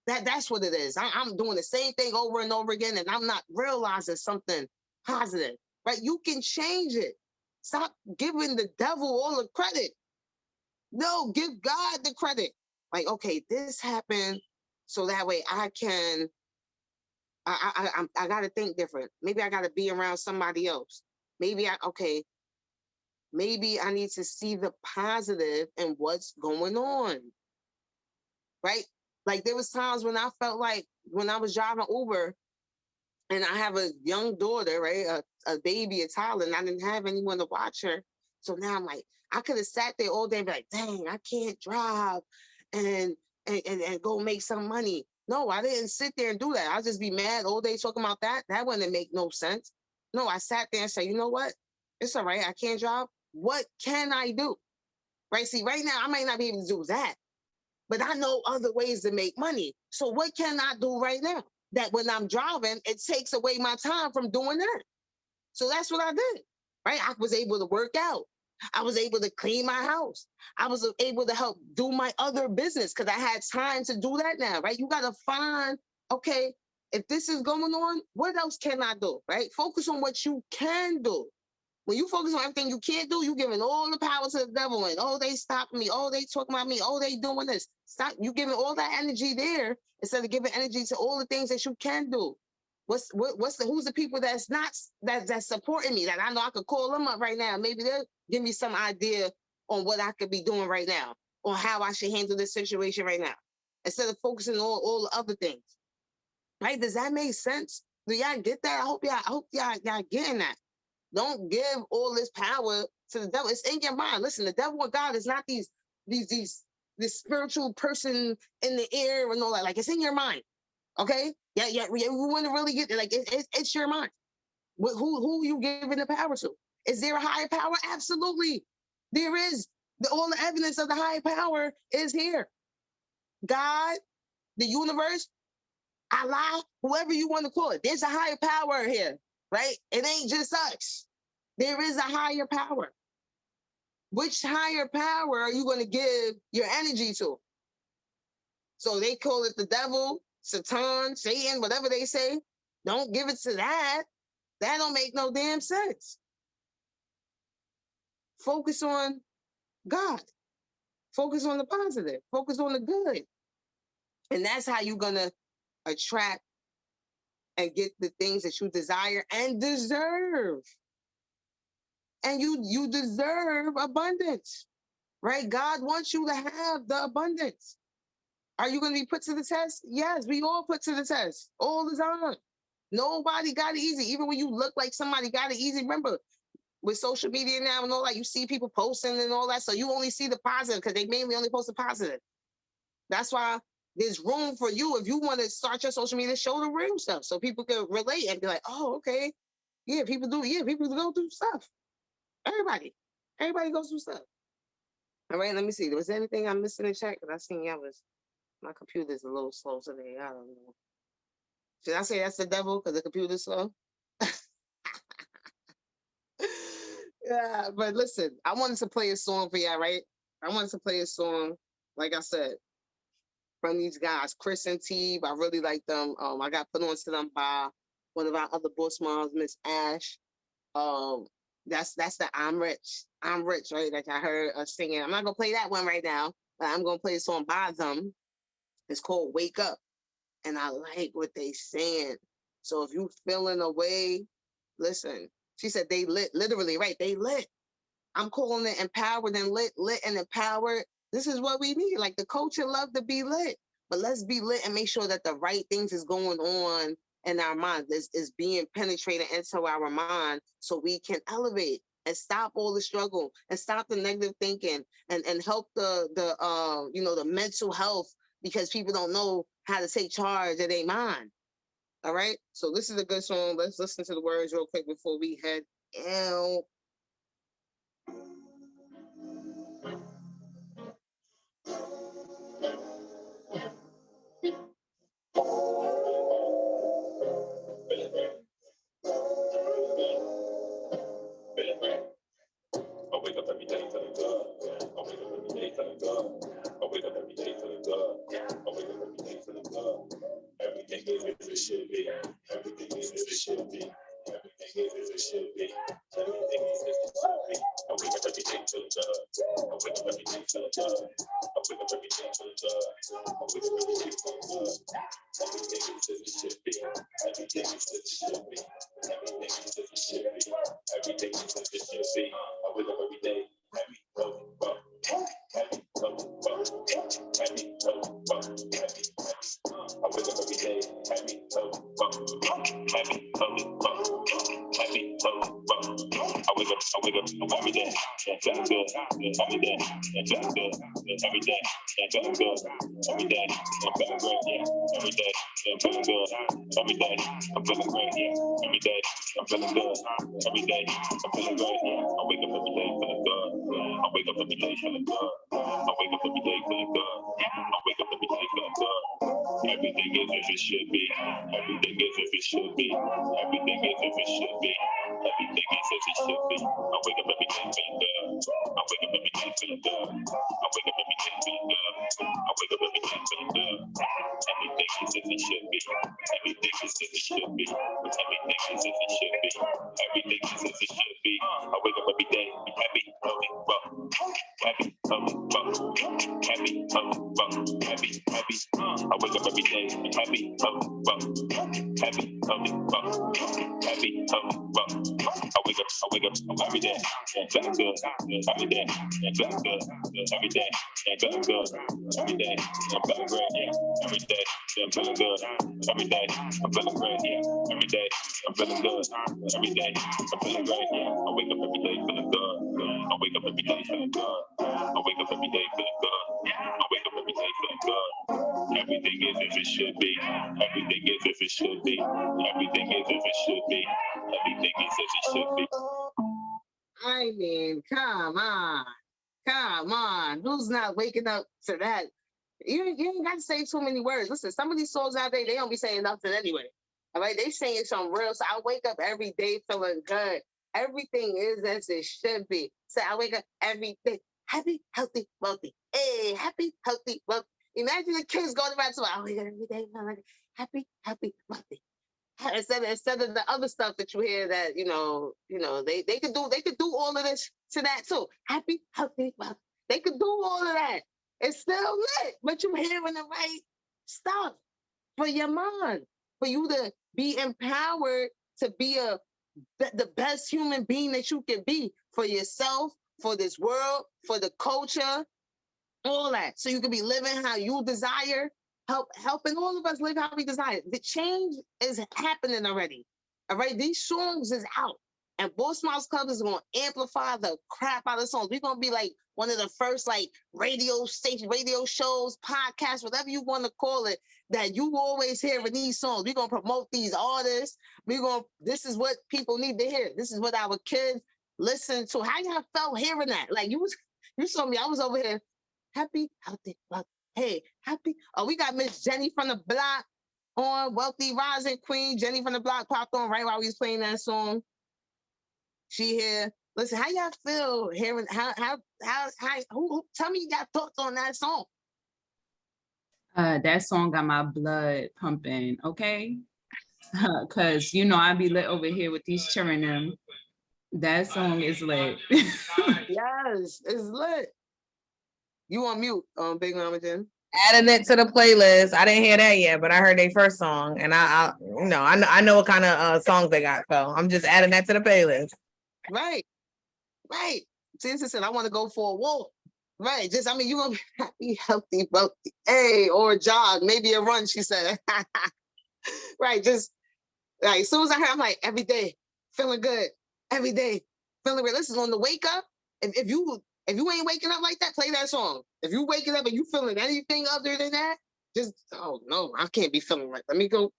That's what it is. I'm doing the same thing over and over again, and I'm not realizing something positive, right? You can change it. Stop giving the devil all the credit. No, give God the credit. Like, okay, this happened, so that way I can. I got to think different. Maybe I got to be around somebody else. Maybe I need to see the positive in what's going on, right? Like there was times when I felt like when I was driving Uber and I have a young daughter, right? A baby, a toddler, and I didn't have anyone to watch her. So now I'm like, I could have sat there all day and be like, dang, I can't drive and go make some money. No, I didn't sit there and do that. I'll just be mad all day talking about that. That wouldn't make no sense. No, I sat there and said, you know what? It's all right. I can't drive. What can I do? Right? See, right now, I might not be able to do that, but I know other ways to make money. So what can I do right now? That when I'm driving, it takes away my time from doing that. So that's what I did, right? I was able to work out. I was able to clean my house. I was able to help do my other business because I had time to do that now, right? You got to find, okay, if this is going on, what else can I do, right? Focus on what you can do. When you focus on everything you can't do, you giving all the power to the devil and, oh, they stopping me. Oh, they talking about me. Oh, they doing this. Stop. You giving all that energy there instead of giving energy to all the things that you can do. Who's the people that's not, that's supporting me, that I know I could call them up right now. Maybe they'll give me some idea on what I could be doing right now, or how I should handle this situation right now, instead of focusing on all the other things. Right? Does that make sense? Do y'all get that? I hope y'all getting that. Don't give all this power to the devil. It's in your mind. Listen, the devil and God is not this spiritual person in the air and all that. Like, it's in your mind. Okay? Yeah. We want to really get it. Like, it's your mind. Who you giving the power to? Is there a higher power? Absolutely. There is. All the evidence of the higher power is here. God, the universe, Allah, whoever you want to call it. There's a higher power here, right? It ain't just us. There is a higher power. Which higher power are you going to give your energy to? So they call it the devil, Satan, Satan, whatever they say. Don't give it to that. That don't make no damn sense. Focus on God. Focus on the positive. Focus on the good. And that's how you're going to attract and get the things that you desire and deserve. And you deserve abundance, right? God wants you to have the abundance. Are you going to be put to the test? Yes, we all put to the test all the time. Nobody got it easy. Even when you look like somebody got it easy, remember, with social media now and all that, you see people posting and all that. So you only see the positive because they mainly only post the positive. That's why there's room for you. If you want to start your social media, show the real stuff so people can relate and be like, oh, okay. Yeah, people go through stuff. Everybody goes through stuff. All right, let me see. Was there anything I'm missing in chat? Because I seen my computer's a little slow today. I don't know. Should I say that's the devil because the computer's slow? Yeah, but listen, I wanted to play a song for y'all, right? I wanted to play a song, like I said, from these guys, Chris and Teve. I really like them. I got put on to them by one of our other boss moms, Miss Ash. That's the I'm Rich, right? Like I heard us singing. I'm not gonna play that one right now, but I'm gonna play a song by them. It's called Wake Up. And I like what they saying. So if you feeling away, listen. She said they lit, literally, right? They lit. I'm calling it empowered and lit and empowered. This is what we need. Like the culture love to be lit, but let's be lit and make sure that the right things is going on in our mind, is being penetrated into our mind so we can elevate and stop all the struggle and stop the negative thinking and help the mental health, because people don't know how to take charge of their mind. All right. So this is a good song. Let's listen to the words real quick before we head out. I wake up every day feeling good. I wake up every day feeling good. I wake up every day feeling good. I wake up every day feeling good. Everything is as it should be. Everything is as it should be. Everything is as it should be. Everything is as it should be. I wake up every day feeling good. I wake up every day feeling good. I wake up every day feeling good. I wake up every day feeling good. Everything is as it should be. Everything is as it should be. Everything is as it should be. Everything is as it should be. I wake up every day happy, healthy, happy, healthy, happy, healthy, happy. I wake up every day happy, healthy, happy, healthy, happy, healthy. I wake up every day and feeling good. Every day and feeling good. Every day and feeling good. Every day I'm feeling great. Yeah. Every day I'm feeling good. Every day I'm feeling great. Yeah. Every day I'm feeling good. Every day I'm feeling great. Yeah. I wake up every day feeling good. I wake up every day feeling good. I wake up every day feeling good. I wake up every day feeling good. Everything is as it should be. Everything is as it should be. Everything is as it should be. Everything is as it should be. I wake up every day feeling good. I wake up every day feeling good. I wake up every day feeling good. I wake up every day feeling good. Everything is as it should be. Everything is as if it should be. Everything is as it should be. Everything is as it should be. I wake up every day, be happy, healthy, well. Happy, healthy, well. Happy, healthy, well. Happy, happy. I wake up every day, be happy, healthy, well. Happy, healthy, well. Happy, healthy, well. I wake up every day, and feeling good. Every day, and feeling good. Every day, and feeling good. Every day, and feeling great, yeah. Every day, I'm feeling good. Every day, I'm feeling great, yeah. Every day, I'm feeling good. Every day, I'm feeling great, yeah. I wake up every day feeling good. I wake up every day feeling good. I wake up every day feeling good. I wake up every day feeling good. Everything is as it should be. Everything is as it should be. Everything is as it should be. Everything is as it should be. I mean, come on. Come on. Who's not waking up to that? You ain't got to say too many words. Listen, some of these songs out there, they don't be saying nothing anyway. All right, they saying something real. So I wake up every day feeling good. Everything is as it should be. So I wake up every day happy, healthy, wealthy. Hey, happy, healthy, wealthy. Imagine the kids going around to I wake up every day feeling happy, healthy, wealthy. Instead of the other stuff that you hear that they could do all of this to that too. Happy, healthy, wealthy. They could do all of that. It's still lit, but you're hearing the right stuff for your mind, for you to be empowered to be the best human being that you can be for yourself, for this world, for the culture, all that. So you can be living how you desire, helping all of us live how we desire. The change is happening already. All right, these songs is out. And Boss Mouse Club is going to amplify the crap out of songs. We're going to be like one of the first like radio shows, podcasts, whatever you want to call it, that you always hear in these songs. We're going to promote these artists. This is what people need to hear. This is what our kids listen to. How y'all felt hearing that? Like you saw me, I was over here, happy, healthy, wealthy. Hey, happy. Oh, we got Miss Jenny from the block on, Wealthy Rising Queen. Jenny from the block popped on right while we was playing that song. She here. Listen, how y'all feel hearing who tell me y'all thoughts on that song? That song got my blood pumping, okay? Cause I be lit over here with these children. Them. That song is lit. Yes, it's lit. You on mute, Big Mama Jen. Adding it to the playlist. I didn't hear that yet, but I heard their first song, and I know what kind of songs they got. So I'm just adding that to the playlist. Right. Sister said, I want to go for a walk. Right. You gonna be happy, healthy, wealthy. Hey, or a jog, maybe a run, she said. Right. Just like as soon as I heard, I'm like, every day, feeling good. Every day, feeling good. Listen, on the wake up, if you ain't waking up like that, play that song. If you waking up and you feeling anything other than that, just oh no, I can't be feeling right. Let me go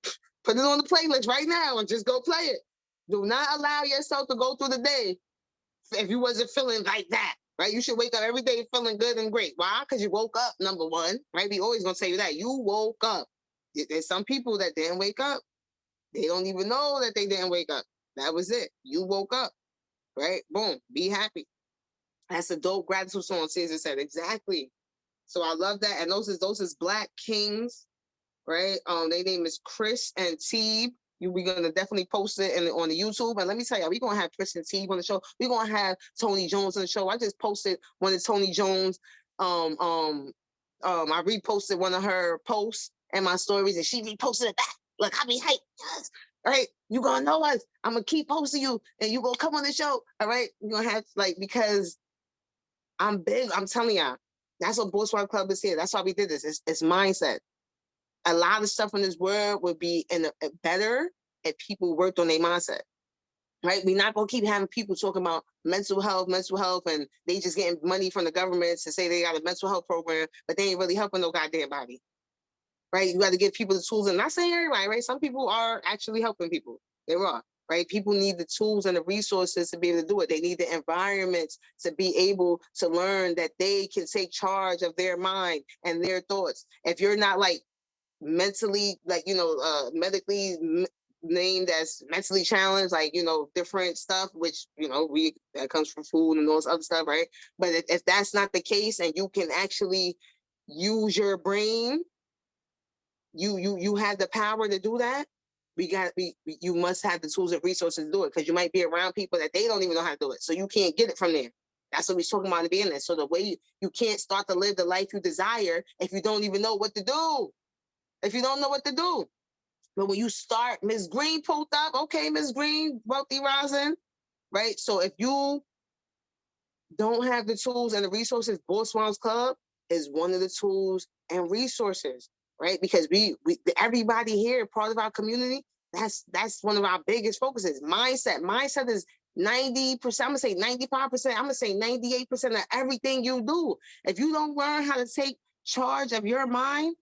put it on the playlist right now and just go play it. Do not allow yourself to go through the day if you wasn't feeling like that, right? You should wake up every day feeling good and great. Why? Because you woke up, number one, right? We always gonna tell you that. You woke up. There's some people that didn't wake up. They don't even know that they didn't wake up. That was it. You woke up, right? Boom. Be happy. That's a dope gratitude song, Caesar said. Exactly. So I love that. And those is Black Kings, right? Their name is Chris and Teeb. We're gonna definitely post it on the YouTube. And let me tell you, we're gonna have Chris and Teeb on the show. We're gonna have Tony Jones on the show. I just posted one of Tony Jones. I reposted one of her posts and my stories, and she reposted it back. Look, I be hyped. Yes. All right, you gonna know us. I'm gonna keep posting you, and you gonna come on the show. All right, you're gonna have because I'm big. I'm telling y'all, that's what Boss Wife Club is here. That's why we did this. It's mindset. A lot of stuff in this world would be better if people worked on their mindset, right? We're not gonna keep having people talking about mental health, and they just getting money from the government to say they got a mental health program, but they ain't really helping no goddamn body, right? You got to give people the tools, and not saying everybody, right? Some people are actually helping people. They are, right? People need the tools and the resources to be able to do it. They need the environments to be able to learn that they can take charge of their mind and their thoughts. If you're not like mentally, medically named as mentally challenged, different stuff, which, that comes from food and all this other stuff, right? But if that's not the case and you can actually use your brain, you have the power to do that you must have the tools and resources to do it, because you might be around people that they don't even know how to do it. So you can't get it from there. That's what we're talking about in the beginning. So the way you can't start to live the life you desire if you don't even know what to do. If you don't know what to do. But when you start, Ms. Green pulled up. Okay, Ms. Green, wealthy rising, right? So if you don't have the tools and the resources, Boss Moms Club is one of the tools and resources, right? Because we everybody here, part of our community, that's one of our biggest focuses. Mindset is 90%. I'm gonna say 95%. I'm gonna say 98% of everything you do. If you don't learn how to take charge of your mind,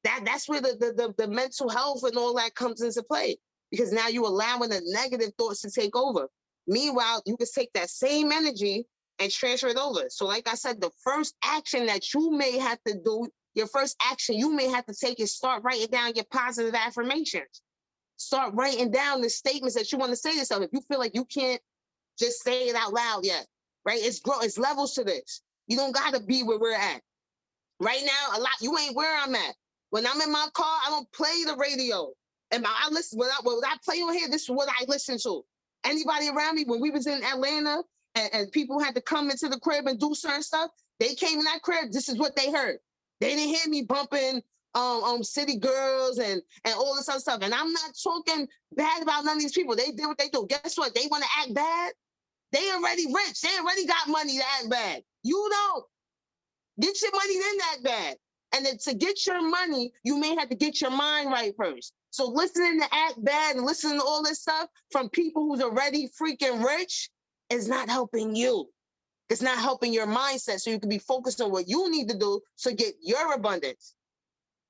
that's where the mental health and all that comes into play. Because now you're allowing the negative thoughts to take over. Meanwhile, you can take that same energy and transfer it over. So like I said, the first action that you may have to do, your first action you may have to take is start writing down your positive affirmations. Start writing down the statements that you want to say to yourself. If you feel like you can't just say it out loud yet, right? It's levels to this. You don't got to be where we're at. Right now, you ain't where I'm at. When I'm in my car, I don't play the radio. And I listen, what I play on here, this is what I listen to. Anybody around me, when we was in Atlanta and people had to come into the crib and do certain stuff, they came in that crib, this is what they heard. They didn't hear me bumping City Girls and all this other stuff. And I'm not talking bad about none of these people. They did what they do. Guess what? They want to act bad. They already rich. They already got money to act bad. You don't. Get your money, then act bad. And then to get your money, you may have to get your mind right first. So listening to act bad and listening to all this stuff from people who's already freaking rich is not helping you. It's not helping your mindset, so you can be focused on what you need to do to get your abundance,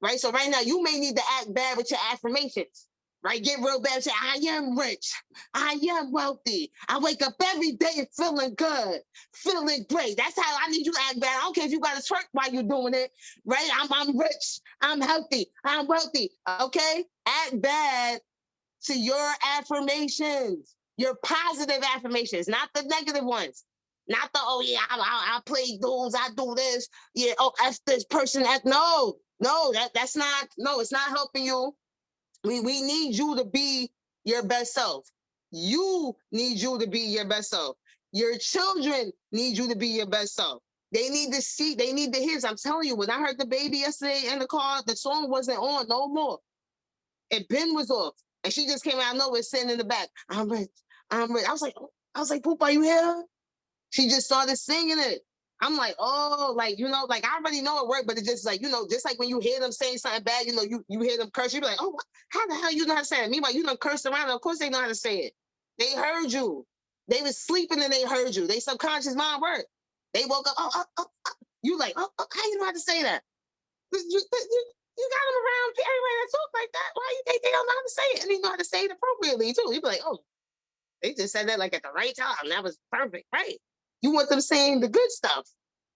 right? So right now, you may need to act bad with your affirmations, right? Get real bad and say, I am rich. I am wealthy. I wake up every day feeling good, feeling great. That's how I need you to act bad. I don't care if you got to twerk while you're doing it, right? I'm rich. I'm healthy. I'm wealthy, okay? Act bad to your affirmations, your positive affirmations, not the negative ones. Not the, oh yeah, I play duels, I do this. Yeah, oh, that's this person. That's not, it's not helping you. We need you to be your best self. You need you to be your best self. Your children need you to be your best self. They need to see, they need to hear. I'm telling you, when I heard the baby yesterday in the car, the song wasn't on no more. And Ben was off. And she just came out of nowhere sitting in the back. I'm rich. I'm rich. I was like, Poop, are you here? She just started singing it. I'm like, oh, like, like I already know it worked, but it's just like, just like when you hear them saying something bad, you hear them curse, you be like, oh, how the hell you know how to say it? Meanwhile, you done cursed around. Of course they know how to say it. They heard you. They was sleeping and they heard you. They subconscious mind worked. They woke up, oh. You like, oh, how you know how to say that? You got them around everybody that talk like that. Why you think they don't know how to say it? And they know how to say it appropriately too. You be like, oh, they just said that like at the right time. That was perfect, right? You want them saying the good stuff,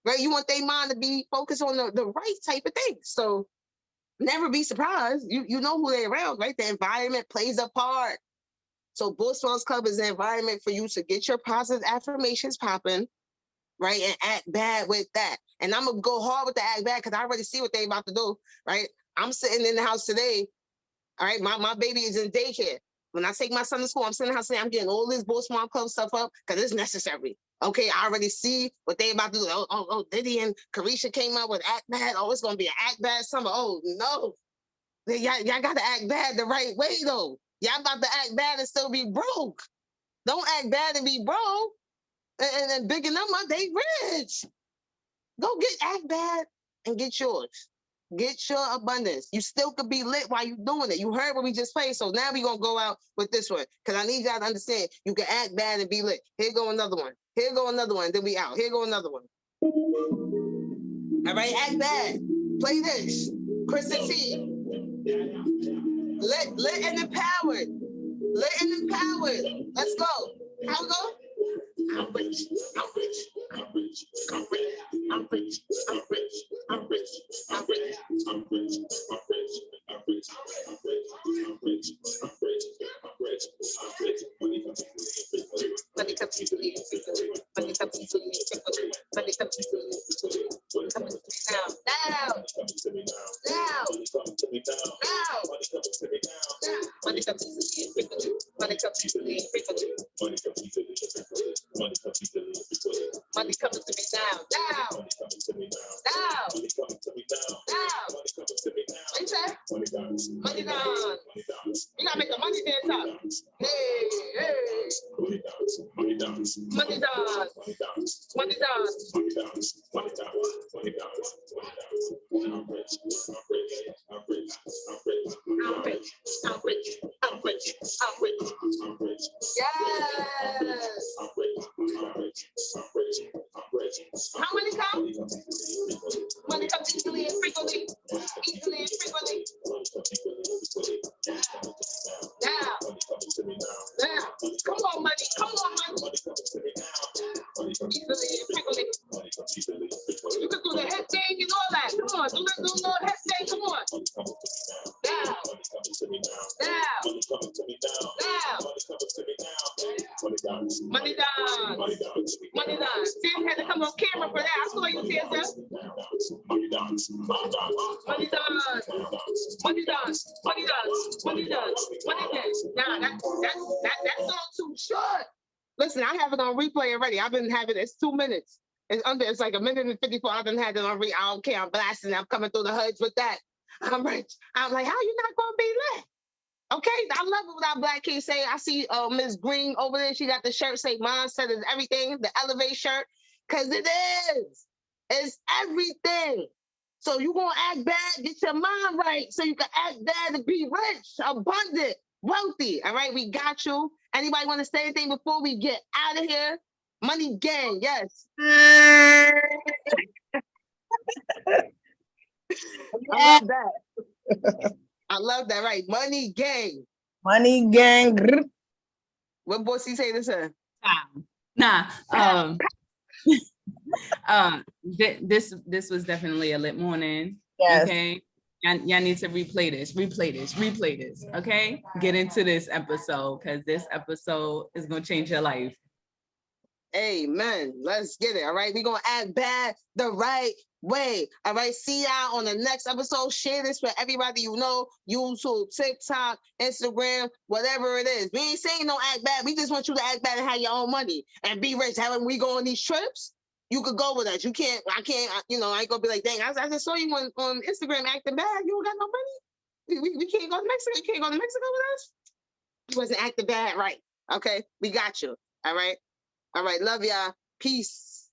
right? You want their mind to be focused on the right type of things. So never be surprised. You know who they're around, right? The environment plays a part. So Boss Moms Club is an environment for you to get your positive affirmations popping, right? And act bad with that. And I'm going to go hard with the act bad because I already see what they're about to do, right? I'm sitting in the house today, all right? My baby is in daycare. When I take my son to school, I'm sitting in the house today, I'm getting all this Boss Moms Club stuff up because it's necessary. Okay, I already see what they about to do. Oh, Diddy and Carisha came up with act bad. Oh, it's gonna be an act bad summer. Oh no, y'all got to act bad the right way though. Y'all about to act bad and still be broke. Don't act bad and be broke. And then bigging them up, they rich. Go act bad and get yours. Get your abundance. You still could be lit while you're doing it. You heard what we just played, so now we're going to go out with this one because I need y'all to understand you can act bad and be lit. Here go another one. Here go another one. Then we out. Here go another one. All right, act bad. Play this. Kristen T. Lit and empowered. Lit and empowered. Let's go. How we go? I'm rich. I'm rich. I'm rich. I'm rich. I'm rich. I'm rich. I'm rich. I'm rich. I'm rich. I'm rich. I'm rich. I'm rich. I'm rich. I'm rich. I'm rich. I'm rich. Money comes to me. Money comes to me. Money comes to me. Now. Now. Now. Now. Now. Now. Money coming to me now. Now. Now. Now. What you say? Money down. You gotta make the money dance up. Hey, hey. Money down. Money down. Money down. I'm rich. I'm rich. I'm rich. I'm rich. I'm rich. I'm rich. I'm rich. Yes. I'm rich. I'm rich. I'm rich. I'm rich. How many come? Money comes easily and frequently. Easily and frequently. Now. Now. Come on, money. Come on, money. Easily and frequently. You can do the head thing and all that. Come on. Do the head thing. Come on. Now. Now. Now. Money down. Money down. Sam had to come on camera for that. I saw you, TSF. Money down. Money down. Money down. Money down. Money down. Money down. Nah, that song too short. Listen, I have it on replay already. I've been having it's 2 minutes. It's like 1:54. I've been having it on I don't care. I'm blasting. I'm coming through the hoods with that. I'm rich. I'm like, how you not gonna be lit? Okay, I love it what our Black kids say. I see Miss Green over there. She got the shirt say mindset is everything, the Elevate shirt, because it is. It's everything. So you gonna act bad, get your mind right, so you can act bad and be rich, abundant, wealthy. All right, we got you. Anybody want to say anything before we get out of here? Money gang, yes. I love that. I love that, right? Money gang. Money gang. Grr. What Bossy say this? Nah. This was definitely a lit morning. Yes. Okay. Y'all need to replay this. Okay. Get into this episode because this episode is gonna change your life. Amen. Let's get it. All right. We're gonna act bad the right way. All right. See y'all on the next episode. Share this with everybody you know. YouTube, TikTok, Instagram, whatever it is. We ain't saying don't act bad. We just want you to act bad and have your own money and be rich. When we go on these trips, you could go with us. You can't, I ain't gonna be like, dang, I just saw you on Instagram acting bad. You don't got no money. We can't go to Mexico. You can't go to Mexico with us. You wasn't acting bad, right? Okay, we got you. All right. All right. Love y'all. Peace.